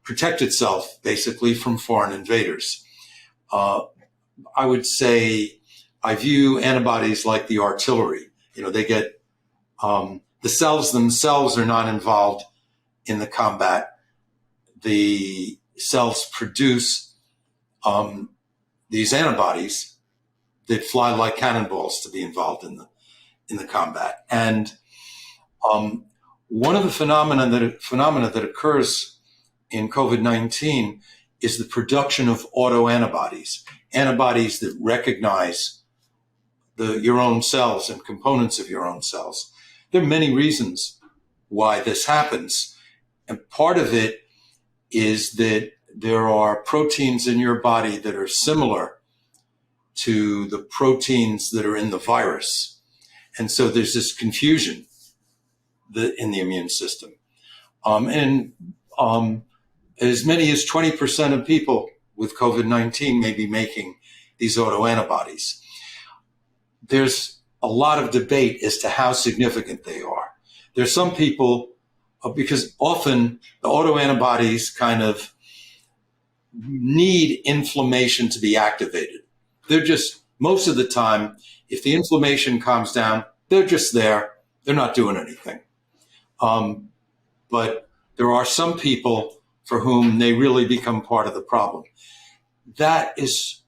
protect itself, basically, from foreign invaders. I would say I view antibodies like the artillery. They get the cells themselves are not involved in the combat. The cells produce these antibodies that fly like cannonballs to be involved in the combat. And one of the phenomena that occurs in COVID-19 is the production of autoantibodies, antibodies that recognize your own cells and components of your own cells. There are many reasons why this happens. And part of it is that there are proteins in your body that are similar to the proteins that are in the virus. And so there's this confusion in the immune system. As many as 20% of people with COVID-19 may be making these autoantibodies. There's a lot of debate as to how significant they are. There's some people, because often the autoantibodies kind of need inflammation to be activated. They're just, most of the time, if the inflammation calms down, they're just there. They're not doing anything. But there are some people for whom they really become part of the problem. That is,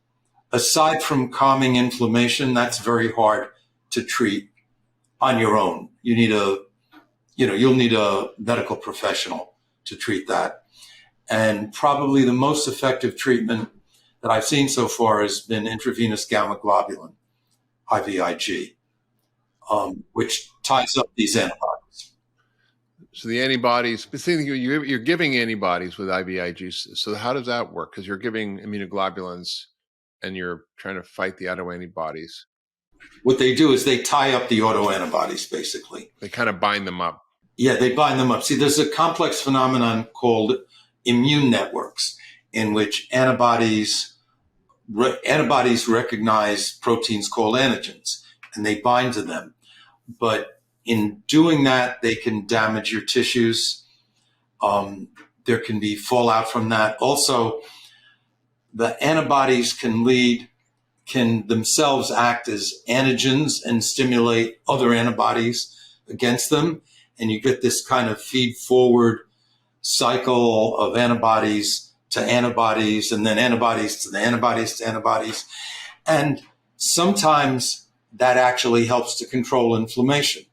aside from calming inflammation, that's very hard to treat on your own. You'll need a medical professional to treat that. And probably the most effective treatment that I've seen so far has been intravenous gamma globulin, IVIG, which ties up these antibodies. So the antibodies, but you're giving antibodies with IVIG. So how does that work? Because you're giving immunoglobulins and you're trying to fight the autoantibodies. What they do is they tie up the autoantibodies, basically. They kind of bind them up. Yeah, they bind them up. See, there's a complex phenomenon called immune networks in which antibodies recognize proteins called antigens, and they bind to them. But in doing that, they can damage your tissues. There can be fallout from that. Also, the antibodies can themselves act as antigens and stimulate other antibodies against them. And you get this kind of feed-forward cycle of antibodies to antibodies, and then antibodies to the antibodies to antibodies. And sometimes that actually helps to control inflammation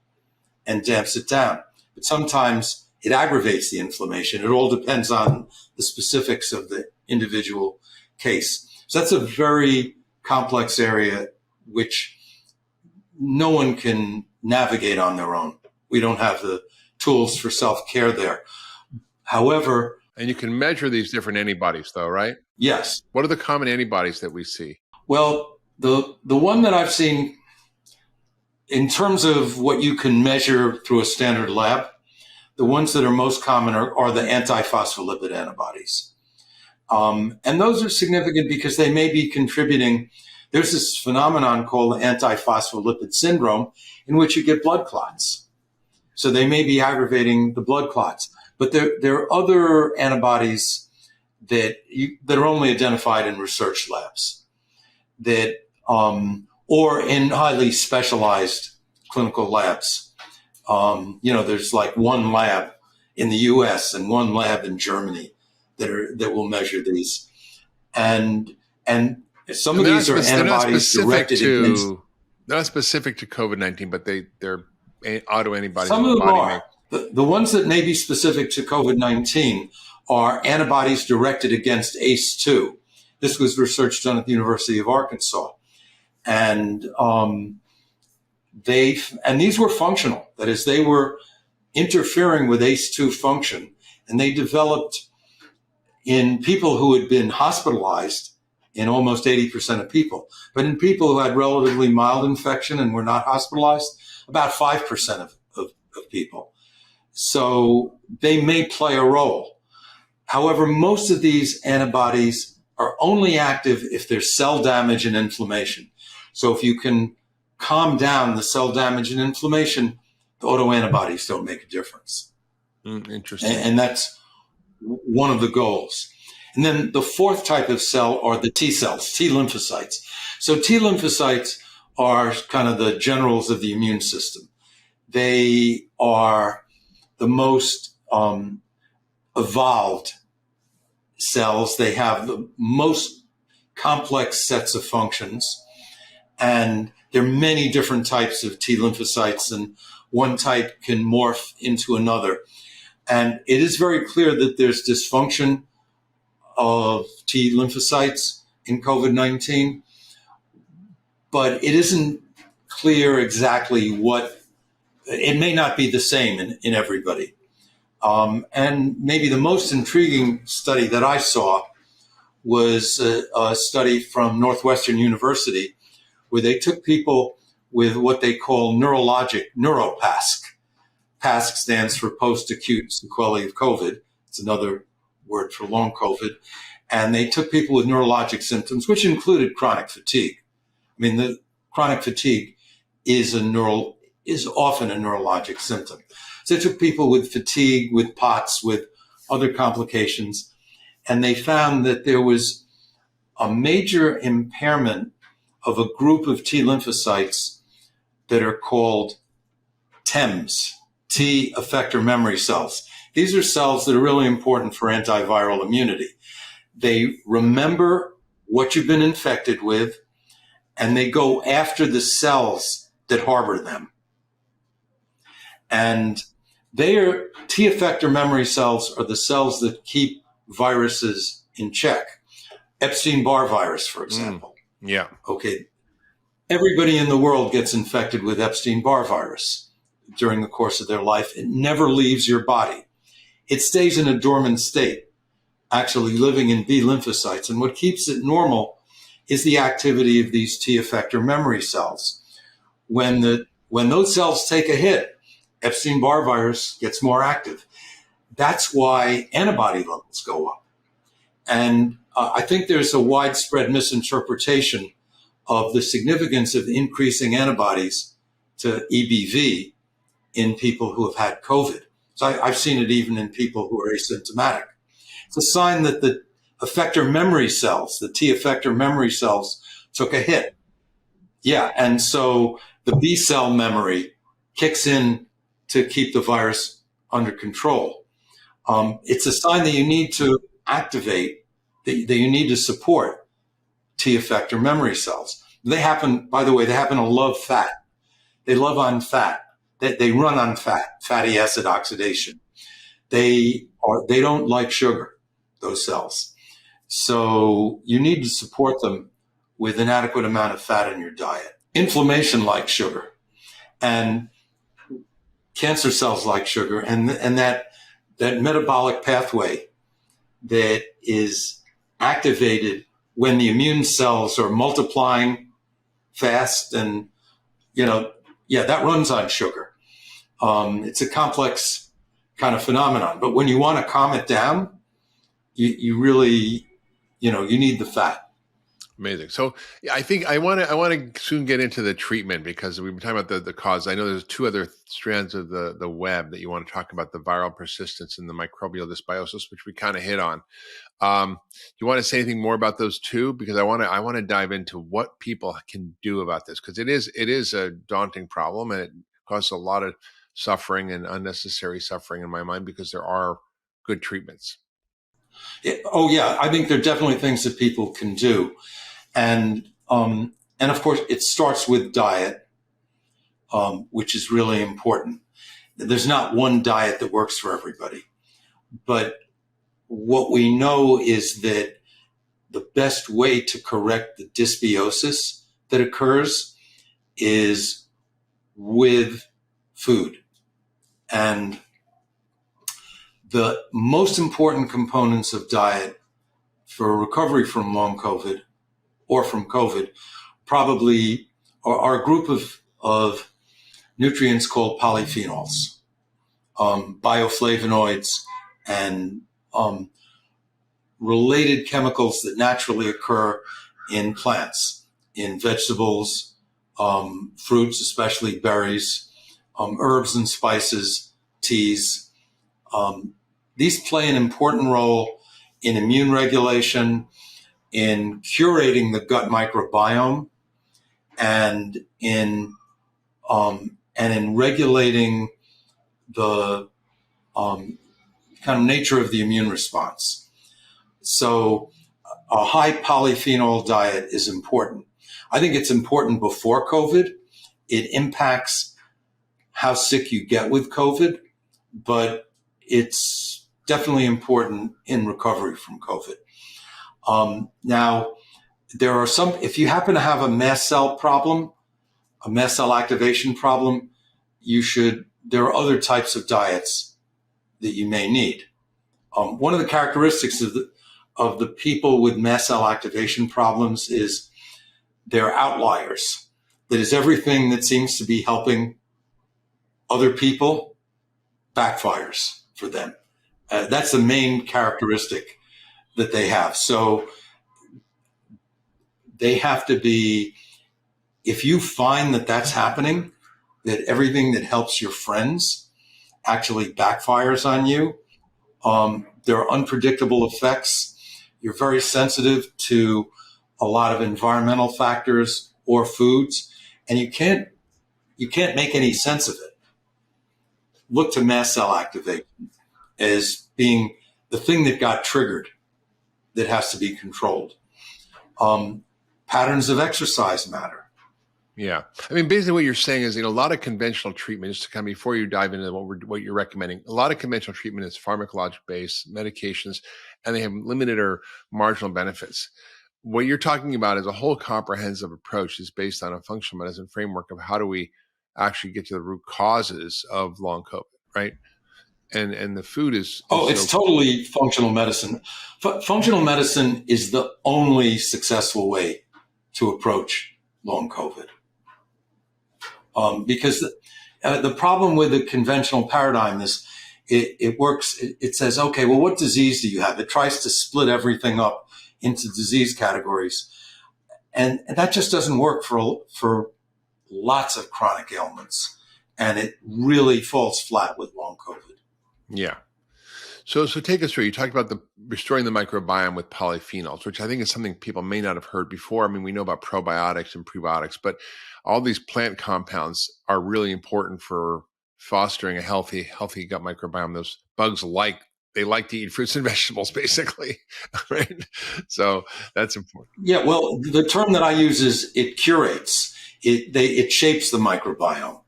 and damps it down. But sometimes it aggravates the inflammation. It all depends on the specifics of the individual case. So that's a very complex area which no one can navigate on their own. We don't have the tools for self-care there. However... And you can measure these different antibodies, though, right? Yes. What are the common antibodies that we see? Well, the one that I've seen in terms of what you can measure through a standard lab, the ones that are most common are the antiphospholipid antibodies. And those are significant because they may be contributing. There's this phenomenon called antiphospholipid syndrome in which you get blood clots. So they may be aggravating the blood clots. But there are other antibodies that are only identified in research labs or in highly specialized clinical labs. There's like one lab in the US and one lab in Germany that will measure these. And some of these are antibodies directed against. Not specific to COVID-19, but they're autoantibodies. Some of them are. The ones that may be specific to COVID-19 are antibodies directed against ACE2. This was research done at the University of Arkansas. And these were functional. That is, they were interfering with ACE2 function. And they developed in people who had been hospitalized, in almost 80% of people. But in people who had relatively mild infection and were not hospitalized, about 5% of people. So they may play a role. However, most of these antibodies are only active if there's cell damage and inflammation. So if you can calm down the cell damage and inflammation, the autoantibodies don't make a difference. Interesting. And that's one of the goals. And then the fourth type of cell are the T cells, T lymphocytes. So T lymphocytes are kind of the generals of the immune system. They are the most evolved cells. They have the most complex sets of functions. And there are many different types of T lymphocytes, and one type can morph into another. And it is very clear that there's dysfunction of T lymphocytes in COVID-19, but it isn't clear exactly it may not be the same in everybody. And maybe the most intriguing study that I saw was a study from Northwestern University where they took people with what they call neuropasc. PASC stands for post-acute sequelae of COVID. It's another word for long COVID. And they took people with neurologic symptoms, which included chronic fatigue. I mean, the chronic fatigue is often a neurologic symptom. So they took people with fatigue, with POTS, with other complications, and they found that there was a major impairment of a group of T lymphocytes that are called TEMs, T effector memory cells. These are cells that are really important for antiviral immunity. They remember what you've been infected with, and they go after the cells that harbor them. And T effector memory cells are the cells that keep viruses in check. Epstein-Barr virus, for example. Yeah. Okay. Everybody in the world gets infected with Epstein-Barr virus during the course of their life. It never leaves your body. It stays in a dormant state, actually living in B lymphocytes. And what keeps it normal is the activity of these T effector memory cells. When those cells take a hit, Epstein-Barr virus gets more active. That's why antibody levels go up. And I think there's a widespread misinterpretation of the significance of increasing antibodies to EBV in people who have had COVID. So I've seen it even in people who are asymptomatic. It's a sign that the effector memory cells, the T effector memory cells, took a hit. Yeah, and so the B cell memory kicks in to keep the virus under control. It's a sign that you need to activate, that you need to support T effector memory cells. They happen to love fat. They love on fat. They run on fat, fatty acid oxidation. They don't like sugar, those cells. So you need to support them with an adequate amount of fat in your diet. Inflammation likes sugar, and cancer cells like sugar, and that metabolic pathway that is activated when the immune cells are multiplying fast, and that runs on sugar. It's a complex kind of phenomenon, but when you want to calm it down, you really, you need the fat. Amazing. So I think I want to soon get into the treatment, because we've been talking about the cause. I know there's two other strands of the web that you want to talk about: the viral persistence and the microbial dysbiosis, which we kind of hit on. Do you want to say anything more about those two? Because I want to dive into what people can do about this, because it is a daunting problem, and it causes a lot of suffering and unnecessary suffering in my mind, because there are good treatments. Yeah, I think there are definitely things that people can do. And of course, it starts with diet, which is really important. there's not one diet that works for everybody. But what we know is that the best way to correct the dysbiosis that occurs is with food. And the most important components of diet for recovery from long COVID or from COVID probably are a group of nutrients called polyphenols, bioflavonoids, and related chemicals that naturally occur in plants, in vegetables, fruits, especially berries, herbs and spices, teas. These play an important role in immune regulation, in curating the gut microbiome, and in regulating the kind of nature of the immune response. So a high polyphenol diet is important. I think it's important before COVID. It impacts how sick you get with COVID, but it's definitely important in recovery from COVID. Now, there are some, if you happen to have a mast cell problem, a mast cell activation problem, there are other types of diets that you may need. One of the characteristics of the people with mast cell activation problems is they're outliers. That is, everything that seems to be helping other people backfires for them. That's the main characteristic that they have. So they have to be, if you find that that's happening, that everything that helps your friends actually backfires on you, there are unpredictable effects. You're very sensitive to a lot of environmental factors or foods, and you can't make any sense of it. Look to mast cell activation as being the thing that got triggered that has to be controlled. Patterns of exercise matter. Yeah. I mean, basically what you're saying is, a lot of conventional treatment, just to kind of before you dive into what you're recommending, a lot of conventional treatment is pharmacologic based medications, and they have limited or marginal benefits. What you're talking about is a whole comprehensive approach is based on a functional medicine framework of how do we actually get to the root causes of long COVID, right? And the food is it's totally functional medicine. Functional medicine is the only successful way to approach long COVID. Because the problem with the conventional paradigm is it works. It says, okay, well, what disease do you have? It tries to split everything up into disease categories. And that just doesn't work for lots of chronic ailments. And it really falls flat with long COVID. Yeah. So take us through. You talked about restoring the microbiome with polyphenols, which I think is something people may not have heard before. I mean, we know about probiotics and prebiotics, but all these plant compounds are really important for fostering a healthy gut microbiome. Those bugs they like to eat fruits and vegetables, basically, right? So that's important. Yeah. Well, the term that I use is it curates. It shapes the microbiome.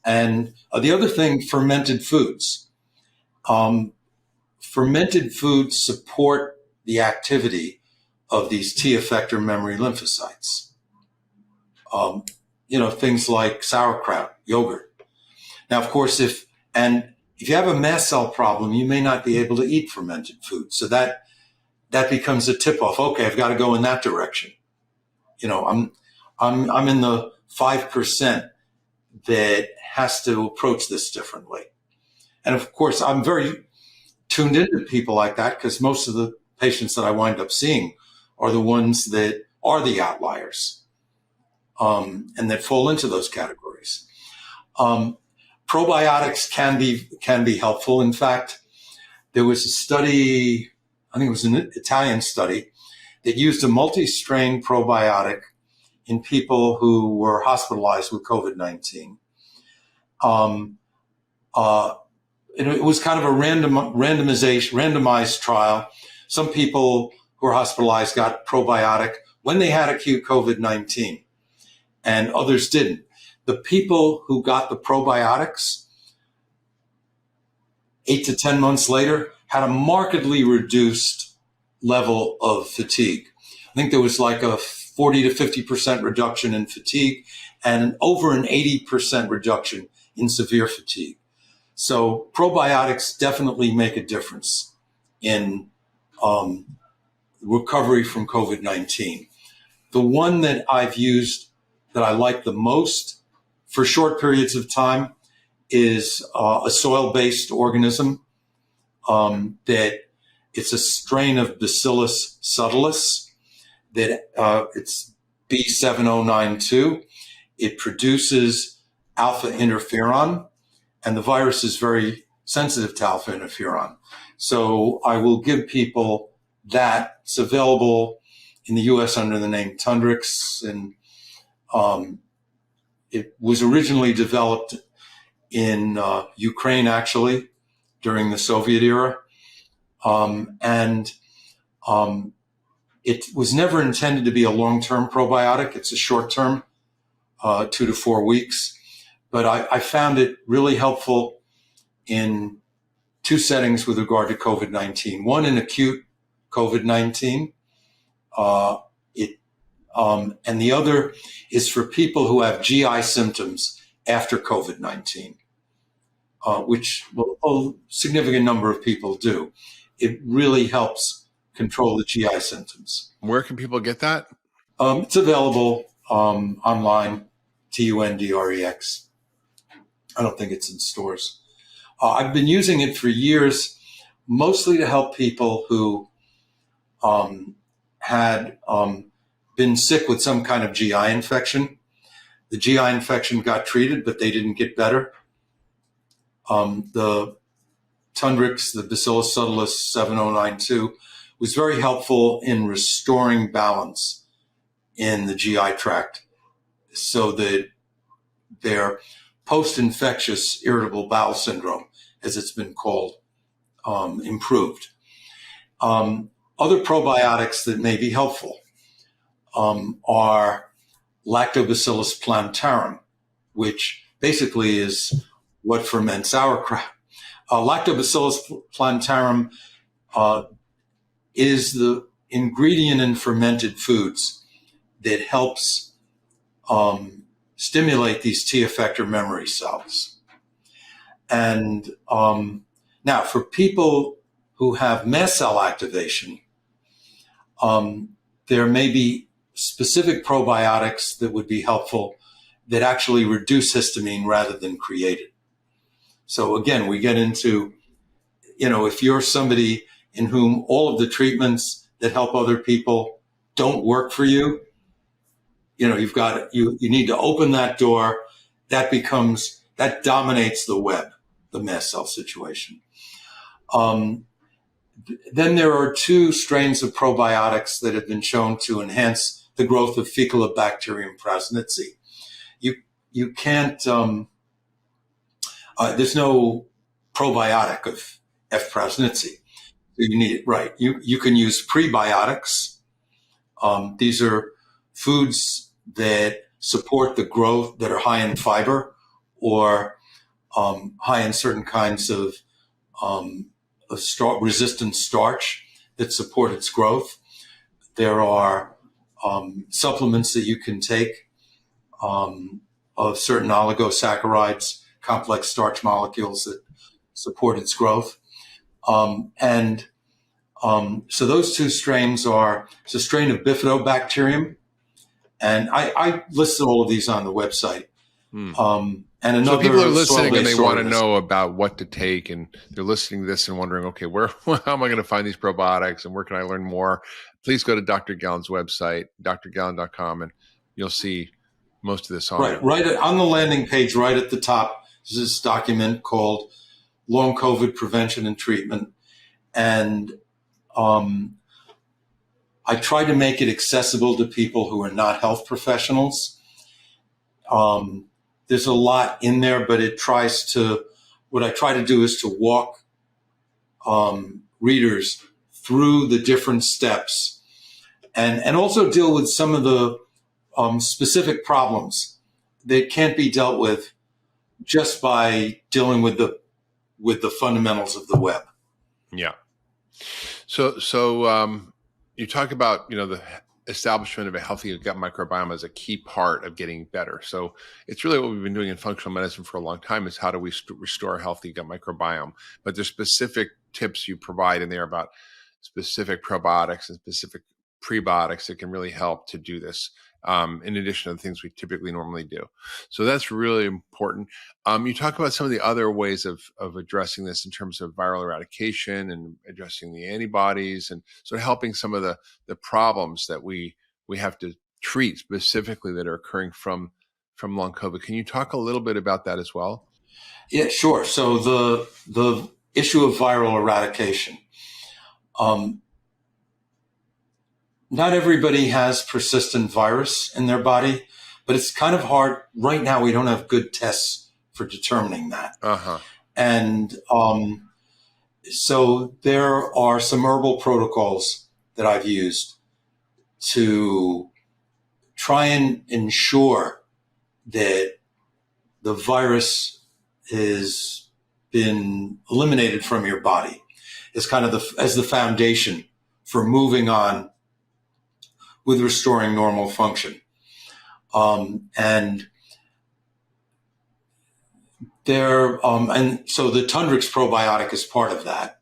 And the other thing, fermented foods. Fermented foods support the activity of these T effector memory lymphocytes. Things like sauerkraut, yogurt. Now, of course, if you have a mast cell problem, you may not be able to eat fermented food. So that becomes a tip off. Okay, I've got to go in that direction. I'm in the 5% that has to approach this differently. And of course, I'm very tuned into people like that because most of the patients that I wind up seeing are the ones that are the outliers and that fall into those categories. Probiotics can be helpful. In fact, there was a study, I think it was an Italian study, that used a multi-strain probiotic in people who were hospitalized with COVID-19. It was kind of a randomized trial. Some people who were hospitalized got probiotic when they had acute 8 to 10 months later, had a markedly reduced level of fatigue. I think there was like a 40 to 50% reduction in fatigue and over an 80% reduction in severe fatigue. So probiotics definitely make a difference in recovery from COVID-19. The one that I've used that I like the most for short periods of time is a soil-based organism that it's a strain of Bacillus subtilis that it's B7092. It produces alpha interferon, and the virus is very sensitive to alpha interferon. So I will give people that. It's available in the U.S. under the name Tundrix, and it was originally developed in Ukraine, actually, during the Soviet era. It was never intended to be a long-term probiotic. It's a short-term, 2 to 4 weeks. But I found it really helpful in 2 settings with regard to COVID-19. One in acute COVID-19, and the other is for people who have GI symptoms after COVID-19, which a significant number of people do. It really helps control the GI symptoms. Where can people get that? It's available online, Tundrex. I don't think it's in stores. I've been using it for years, mostly to help people who had been sick with some kind of GI infection. The GI infection got treated, but they didn't get better. The Tundrix, the Bacillus subtilis 7092, was very helpful in restoring balance in the GI tract so that their post-infectious irritable bowel syndrome, as it's been called, improved. Other probiotics that may be helpful are Lactobacillus plantarum, which basically is what ferments sauerkraut. Lactobacillus plantarum is the ingredient in fermented foods that helps stimulate these T effector memory cells. And now for people who have mast cell activation, there may be specific probiotics that would be helpful that actually reduce histamine rather than create it. So again, we get into, if you're somebody in whom all of the treatments that help other people don't work for you, you need to open that door. That dominates the web, the mast cell situation. Then there are 2 strains of probiotics that have been shown to enhance the growth of Faecalibacterium prausnitzii. You can't, there's no probiotic of F. prausnitzii. You need it, right. You can use prebiotics. These are foods that support the growth, that are high in fiber or high in certain kinds of resistant starch that support its growth. There are supplements that you can take of certain oligosaccharides, complex starch molecules that support its growth. So those 2 strains it's a strain of Bifidobacterium, and I listed all of these on the website. And another, so people are listening and they want to organism. know about what to take, and they're listening to this and wondering, okay, how am I going to find these probiotics and where can I learn more? Please go to Dr. Galland's website, drgalland.com, and you'll see most of this on it. Right on the landing page, right at the top, is this document called Long COVID Prevention and Treatment. And I try to make it accessible to people who are not health professionals. There's a lot in there, but what I try to do is to walk readers through the different steps and also deal with some of the specific problems that can't be dealt with just by dealing with the with the fundamentals of the web. Yeah. So you talk about, the establishment of a healthy gut microbiome as a key part of getting better. So it's really what we've been doing in functional medicine for a long time, is how do we restore a healthy gut microbiome? But there's specific tips you provide in there about specific probiotics and specific prebiotics that can really help to do this, in addition to the things we typically normally do. So that's really important. You talk about some of the other ways of addressing this in terms of viral eradication and addressing the antibodies, and sort of helping some of the problems that we have to treat specifically that are occurring from long COVID. Can you talk a little bit about that as well? Yeah, sure. So the issue of viral eradication. Not everybody has persistent virus in their body, but it's kind of hard. Right now, we don't have good tests for determining that. Uh-huh. And so there are some herbal protocols that I've used to try and ensure that the virus has been eliminated from your body as kind of as the foundation for moving on with restoring normal function. And so the Tundrix probiotic is part of that.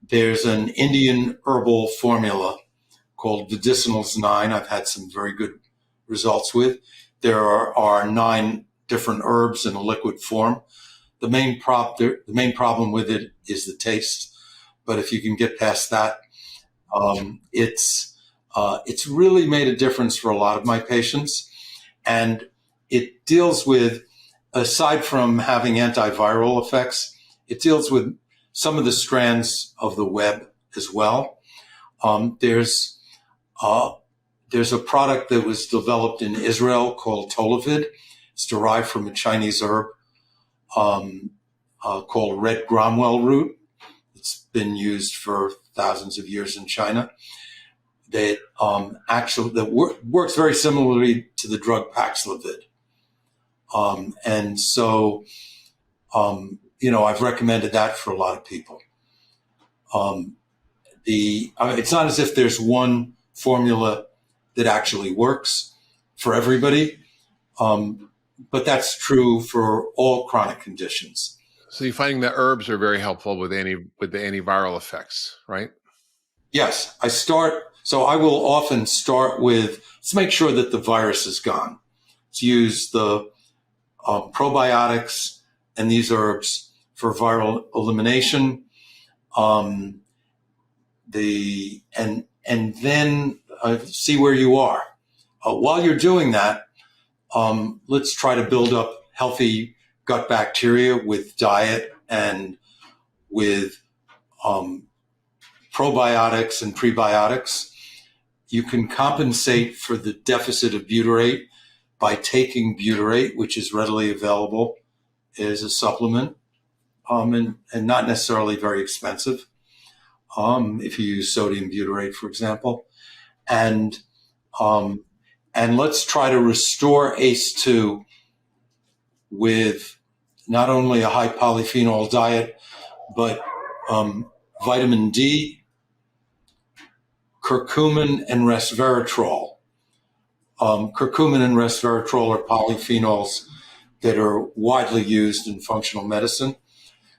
There's an Indian herbal formula called Medicinals 9. I've had some very good results with. There are 9 different herbs in a liquid form. The main problem with it is the taste, but if you can get past that, it's really made a difference for a lot of my patients. And it deals with, aside from having antiviral effects, it deals with some of the strands of the web as well. There's a product that was developed in Israel called Tolavid. It's derived from a Chinese herb called red Cromwell root. It's been used for thousands of years in China. That works very similarly to the drug Paxlovid. And so, I've recommended that for a lot of people. It's not as if there's one formula that actually works for everybody, but that's true for all chronic conditions. So you're finding that herbs are very helpful with the antiviral effects, right? Yes, I will often start with, let's make sure that the virus is gone. Let's use the probiotics and these herbs for viral elimination. And then see where you are. While you're doing that, let's try to build up healthy gut bacteria with diet and with probiotics and prebiotics. You can compensate for the deficit of butyrate by taking butyrate, which is readily available as a supplement, and not necessarily very expensive. If you use sodium butyrate, for example, and let's try to restore ACE2 with not only a high polyphenol diet, but vitamin D, curcumin, and resveratrol. Curcumin and resveratrol are polyphenols that are widely used in functional medicine,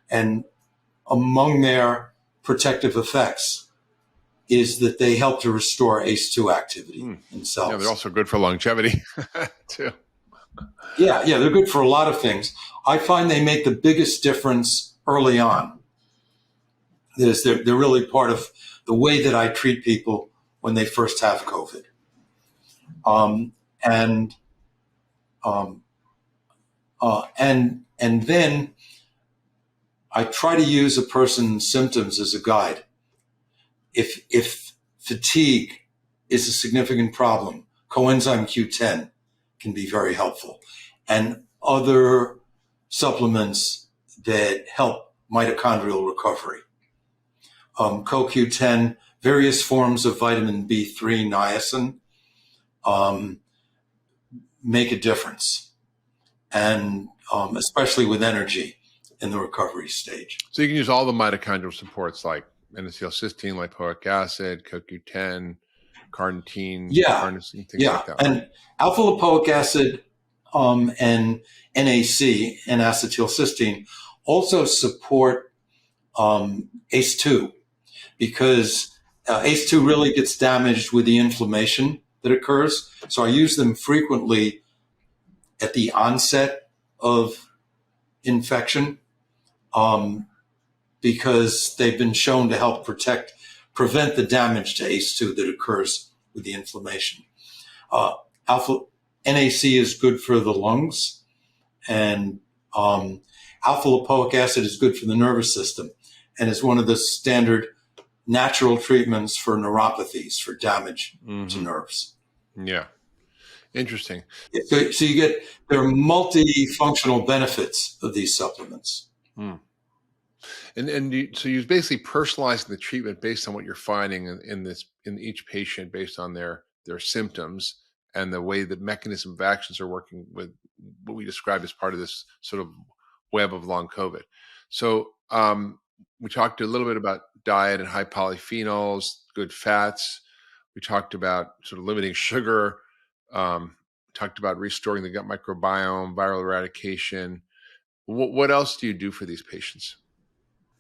and among their protective effects is that they help to restore ACE2 activity in cells. Yeah, they're also good for longevity too. Yeah, they're good for a lot of things. I find they make the biggest difference early on. They're really part of the way that I treat people when they first have COVID. And then I try to use a person's symptoms as a guide. If fatigue is a significant problem, coenzyme Q10 can be very helpful, and other supplements that help mitochondrial recovery. CoQ10, various forms of vitamin B3, niacin, make a difference, and especially with energy. in the recovery stage. So you can use all the mitochondrial supports like N-acetylcysteine, lipoic acid, CoQ10, carnitine, carnosine, things like that. And alpha lipoic acid and NAC, N-acetylcysteine, also support ACE2 because ACE2 really gets damaged with the inflammation that occurs. So I use them frequently at the onset of infection because they've been shown to help prevent the damage to ACE2 that occurs with the inflammation. Alpha NAC is good for the lungs, and alpha lipoic acid is good for the nervous system, and is one of the standard natural treatments for neuropathies, for damage to nerves. Yeah. Interesting. So there are multifunctional benefits of these supplements. So you're basically personalizing the treatment based on what you're finding in each patient, based on their symptoms and the way the mechanism of actions are working with what we describe as part of this sort of web of long COVID. So we talked a little bit about diet and high polyphenols, good fats. We talked about sort of limiting sugar. Talked about restoring the gut microbiome, viral eradication. What else do you do for these patients?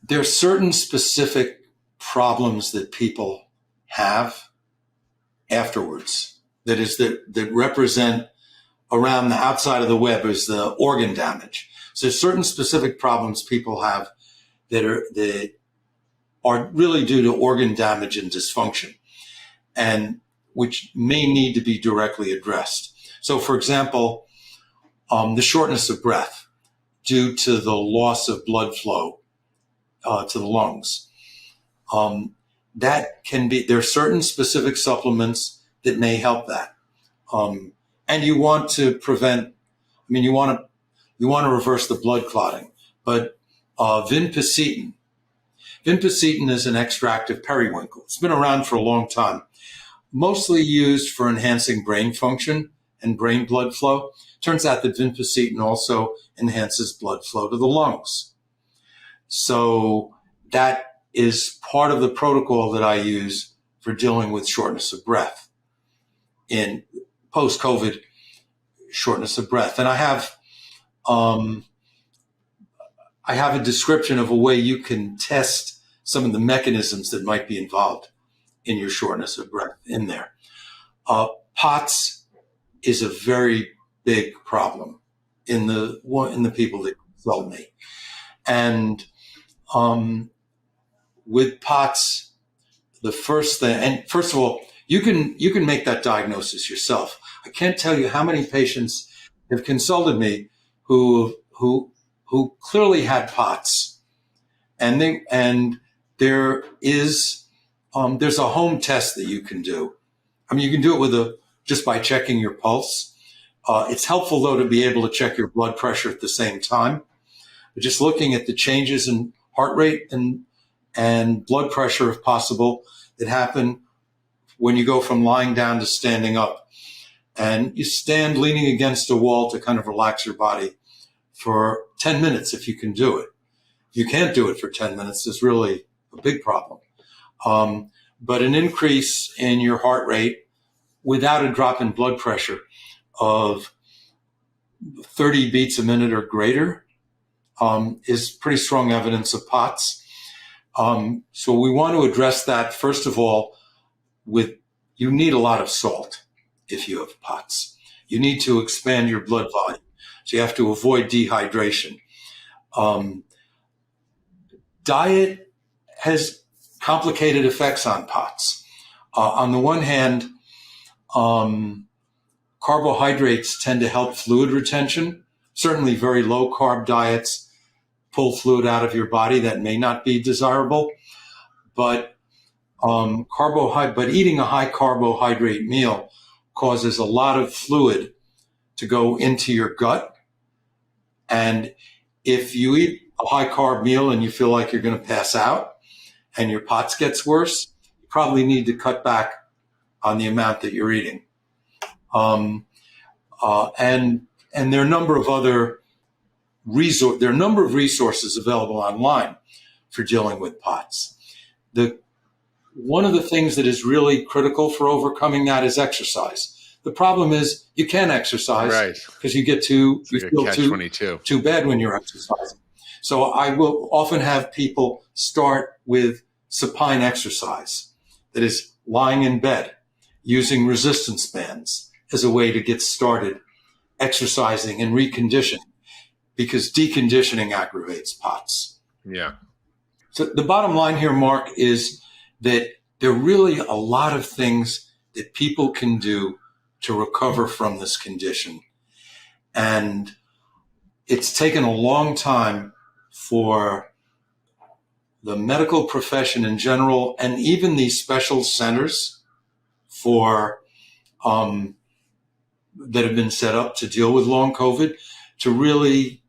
There are certain specific problems that people have afterwards. That represent around the outside of the web is the organ damage. So there's certain specific problems people have that are really due to organ damage and dysfunction, and which may need to be directly addressed. So, for example, the shortness of breath due to the loss of blood flow to the lungs. That can be, there are certain specific supplements that may help that. And you want to prevent, you want to reverse the blood clotting, but vinpocetine is an extract of periwinkle. It's been around for a long time, mostly used for enhancing brain function and brain blood flow. Turns out that vinpocetine also enhances blood flow to the lungs. So that is part of the protocol that I use for dealing with shortness of breath in post-COVID shortness of breath. And I have a description of a way you can test some of the mechanisms that might be involved in your shortness of breath in there. POTS is a very big problem in the people that consult me. And with POTS, first of all, you can make that diagnosis yourself. I can't tell you how many patients have consulted me who clearly had POTS, and there's a home test that you can do. You can do it just by checking your pulse. It's helpful though to be able to check your blood pressure at the same time. But just looking at the changes in heart rate and blood pressure, if possible, that happen when you go from lying down to standing up. And you stand leaning against a wall to kind of relax your body for 10 minutes if you can do it. If you can't do it for 10 minutes, it's really a big problem. But an increase in your heart rate without a drop in blood pressure of 30 beats a minute or greater is pretty strong evidence of POTS. So we want to address that, first of all, you need a lot of salt if you have POTS. You need to expand your blood volume. So you have to avoid dehydration. Diet has complicated effects on POTS. On the one hand, carbohydrates tend to help fluid retention. Certainly very low carb diets pull fluid out of your body that may not be desirable. But eating a high carbohydrate meal causes a lot of fluid to go into your gut. And if you eat a high carb meal and you feel like you're going to pass out and your POTS gets worse, you probably need to cut back on the amount that you're eating. And there are a number of other there are a number of resources available online for dealing with POTS. One of the things that is really critical for overcoming that is exercise. The problem is you can't exercise because you get you feel too bad when you're exercising. So I will often have people start with supine exercise, that is lying in bed, using resistance bands as a way to get started exercising and reconditioning, because deconditioning aggravates POTS. Yeah. So the bottom line here, Mark, is that there are really a lot of things that people can do to recover from this condition. And it's taken a long time for the medical profession in general, and even these special centers for that have been set up to deal with long COVID, to really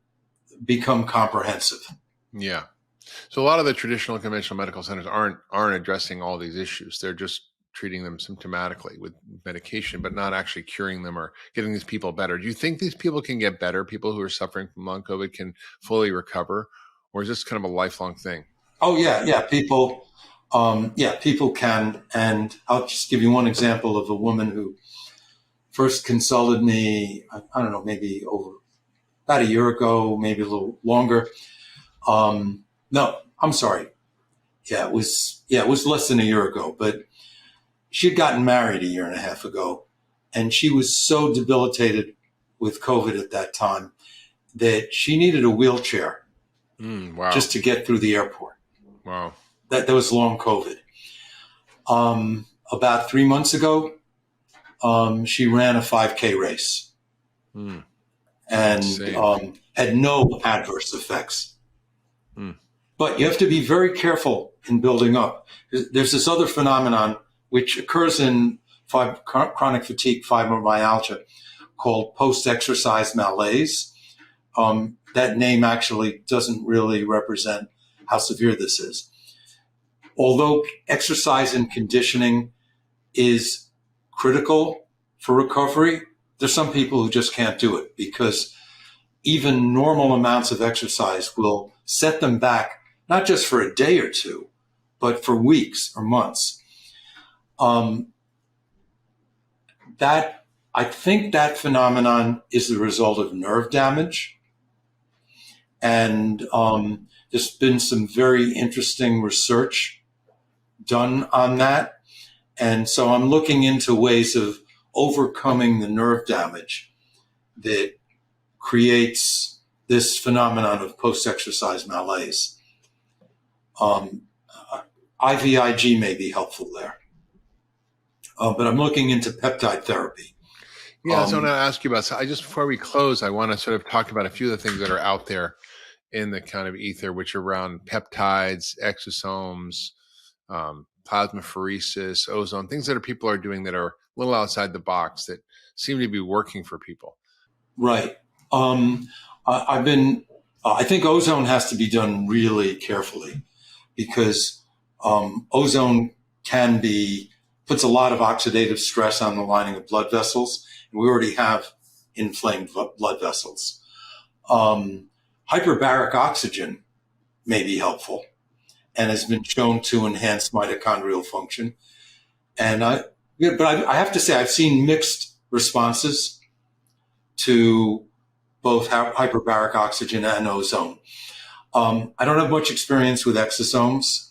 become comprehensive. Yeah. So a lot of the traditional conventional medical centers aren't addressing all these issues. They're just treating them symptomatically with medication, but not actually curing them or getting these people better. Do you think these people can get better? People who are suffering from long COVID can fully recover, or is this kind of a lifelong thing? Oh yeah. People can. And I'll just give you one example of a woman who first consulted me, I don't know, maybe about a year ago, maybe a little longer. No, I'm sorry. It was less than a year ago, but she had gotten married a year and a half ago, and she was so debilitated with COVID at that time that she needed a wheelchair just to get through the airport. Wow. That was long COVID. About 3 months ago, she ran a 5K race and had no adverse effects. But you have to be very careful in building up. There's this other phenomenon which occurs in chronic fatigue fibromyalgia called post-exercise malaise. That name actually doesn't really represent how severe this is. Although exercise and conditioning is critical for recovery, there's some people who just can't do it because even normal amounts of exercise will set them back, not just for a day or two, but for weeks or months. I think that phenomenon is the result of nerve damage. And there's been some very interesting research done on that. And so I'm looking into ways of overcoming the nerve damage that creates this phenomenon of post-exercise malaise. IVIG may be helpful there. But I'm looking into peptide therapy. Yeah, so I want to ask you about, so before we close, I want to sort of talk about a few of the things that are out there in the kind of ether, which are around peptides, exosomes, plasmapheresis, ozone, things that people are doing that are a little outside the box that seem to be working for people. Right. I think ozone has to be done really carefully because ozone puts a lot of oxidative stress on the lining of blood vessels, and we already have inflamed blood vessels. Hyperbaric oxygen may be helpful and has been shown to enhance mitochondrial function. But I have to say I've seen mixed responses to both hyperbaric oxygen and ozone. I don't have much experience with exosomes,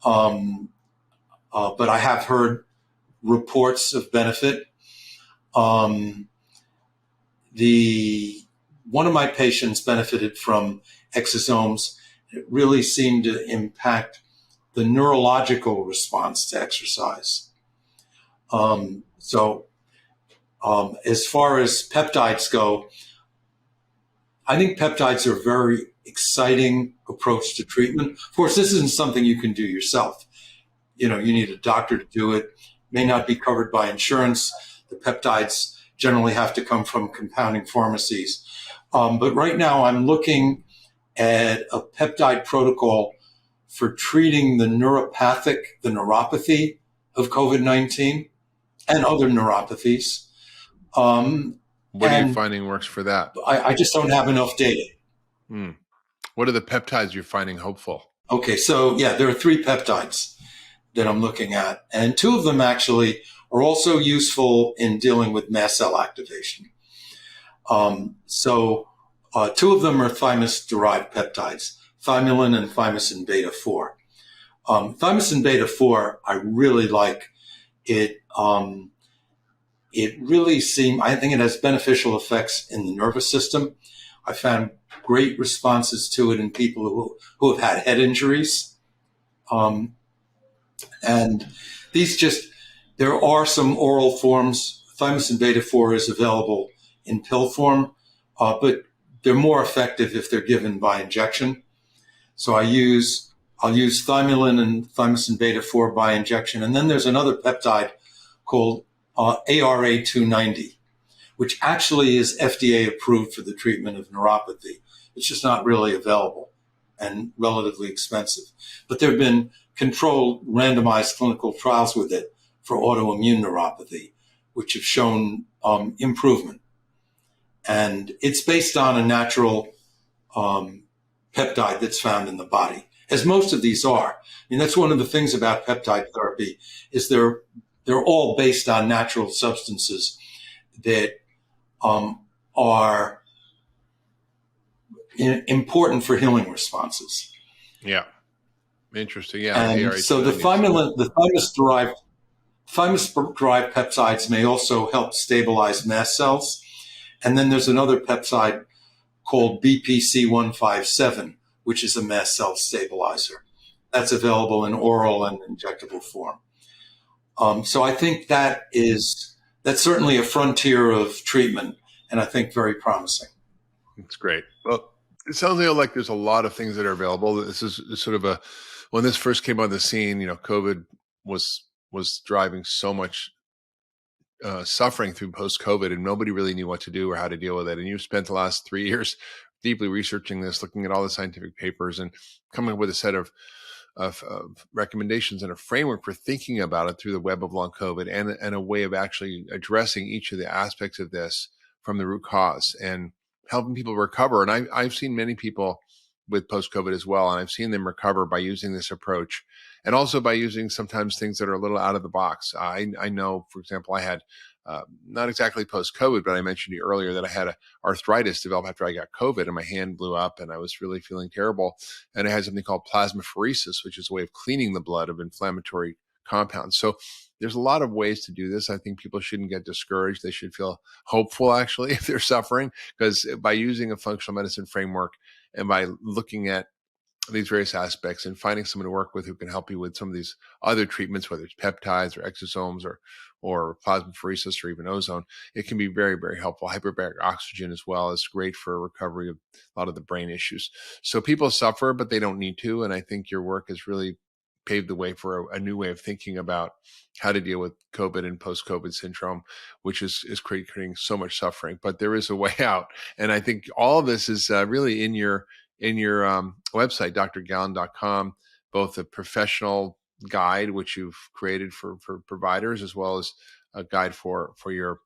but I have heard reports of benefit. One of my patients benefited from exosomes. It really seemed to impact the neurological response to exercise. As far as peptides go, I think peptides are a very exciting approach to treatment. Of course, this isn't something you can do yourself. You need a doctor to do it. May not be covered by insurance. The peptides generally have to come from compounding pharmacies. But right now I'm looking at a peptide protocol for treating the neuropathy of COVID-19 and other neuropathies. What are you finding works for that? I just don't have enough data. Hmm. What are the peptides you're finding hopeful? Okay, so yeah, there are 3 peptides that I'm looking at, and 2 of them actually are also useful in dealing with mast cell activation. 2 of them are thymus-derived peptides, thymulin and thymosin beta-4. Thymosin beta-4, I really like. It really I think it has beneficial effects in the nervous system. I found great responses to it in people who have had head injuries. And there are some oral forms. Thymosin beta-4 is available in pill form, but they're more effective if they're given by injection. So I'll use thymulin and thymosin beta-4 by injection. And then there's another peptide called ARA290, which actually is FDA approved for the treatment of neuropathy. It's just not really available and relatively expensive. But there have been controlled randomized clinical trials with it for autoimmune neuropathy, which have shown improvement. And it's based on a natural peptide that's found in the body, as most of these are. I mean, that's one of the things about peptide therapy is they're all based on natural substances that are important for healing responses. Yeah. Interesting. Yeah. And so the thymus-derived peptides may also help stabilize mast cells. And then there's another peptide called BPC157, which is a mast cell stabilizer. That's available in oral and injectable form. So I think that's certainly a frontier of treatment, and I think very promising. That's great. Well, it sounds like there's a lot of things that are available. This is sort of when this first came on the scene, COVID was driving so much suffering through post-COVID, and nobody really knew what to do or how to deal with it. And you've spent the last 3 years deeply researching this, looking at all the scientific papers and coming up with a set of recommendations and a framework for thinking about it through the web of long COVID and a way of actually addressing each of the aspects of this from the root cause and helping people recover. And I've seen many people with post-COVID as well, and I've seen them recover by using this approach and also by using sometimes things that are a little out of the box. I know, for example, I had not exactly post-COVID, but I mentioned to you earlier that I had arthritis develop after I got COVID and my hand blew up and I was really feeling terrible. And I had something called plasmapheresis, which is a way of cleaning the blood of inflammatory compounds. So there's a lot of ways to do this. I think people shouldn't get discouraged. They should feel hopeful, actually, if they're suffering, because by using a functional medicine framework and by looking at these various aspects and finding someone to work with who can help you with some of these other treatments, whether it's peptides or exosomes or plasmapheresis or even ozone, it can be very, very helpful. Hyperbaric oxygen as well is great for recovery of a lot of the brain issues. So people suffer, but they don't need to. And I think your work has really paved the way for a new way of thinking about how to deal with COVID and post-COVID syndrome, which is creating so much suffering. But there is a way out. And I think all of this is really in your website, drgalland.com, both a professional guide, which you've created for providers, as well as a guide for your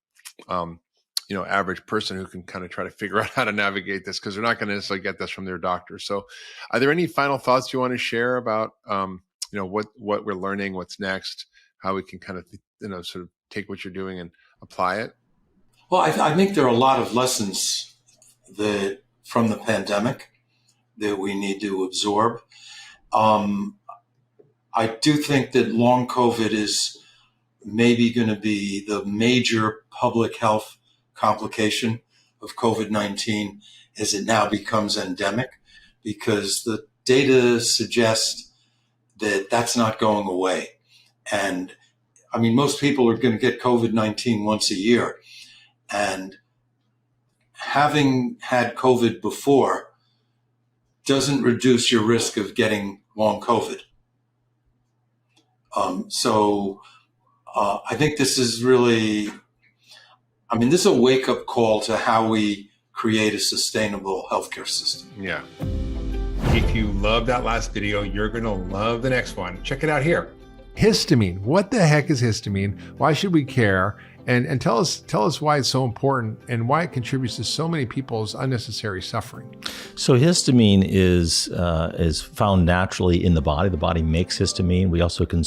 average person who can kind of try to figure out how to navigate this, because they're not going to necessarily get this from their doctor. So are there any final thoughts you want to share about what we're learning, what's next, how we can kind of sort of take what you're doing and apply it? Well, I think there are a lot of lessons from the pandemic that we need to absorb. I do think that long COVID is maybe going to be the major public health complication of COVID-19 as it now becomes endemic, because the data suggests that that's not going away. And I mean, most people are going to get COVID-19 once a year. And having had COVID before doesn't reduce your risk of getting long COVID. I think this is really, this is a wake-up call to how we create a sustainable healthcare system. Yeah. If you love that last video, you're going to love the next one. Check it out here. Histamine. What the heck is histamine? Why should we care? And tell us why it's so important and why it contributes to so many people's unnecessary suffering. So histamine is found naturally in the body. The body makes histamine. We also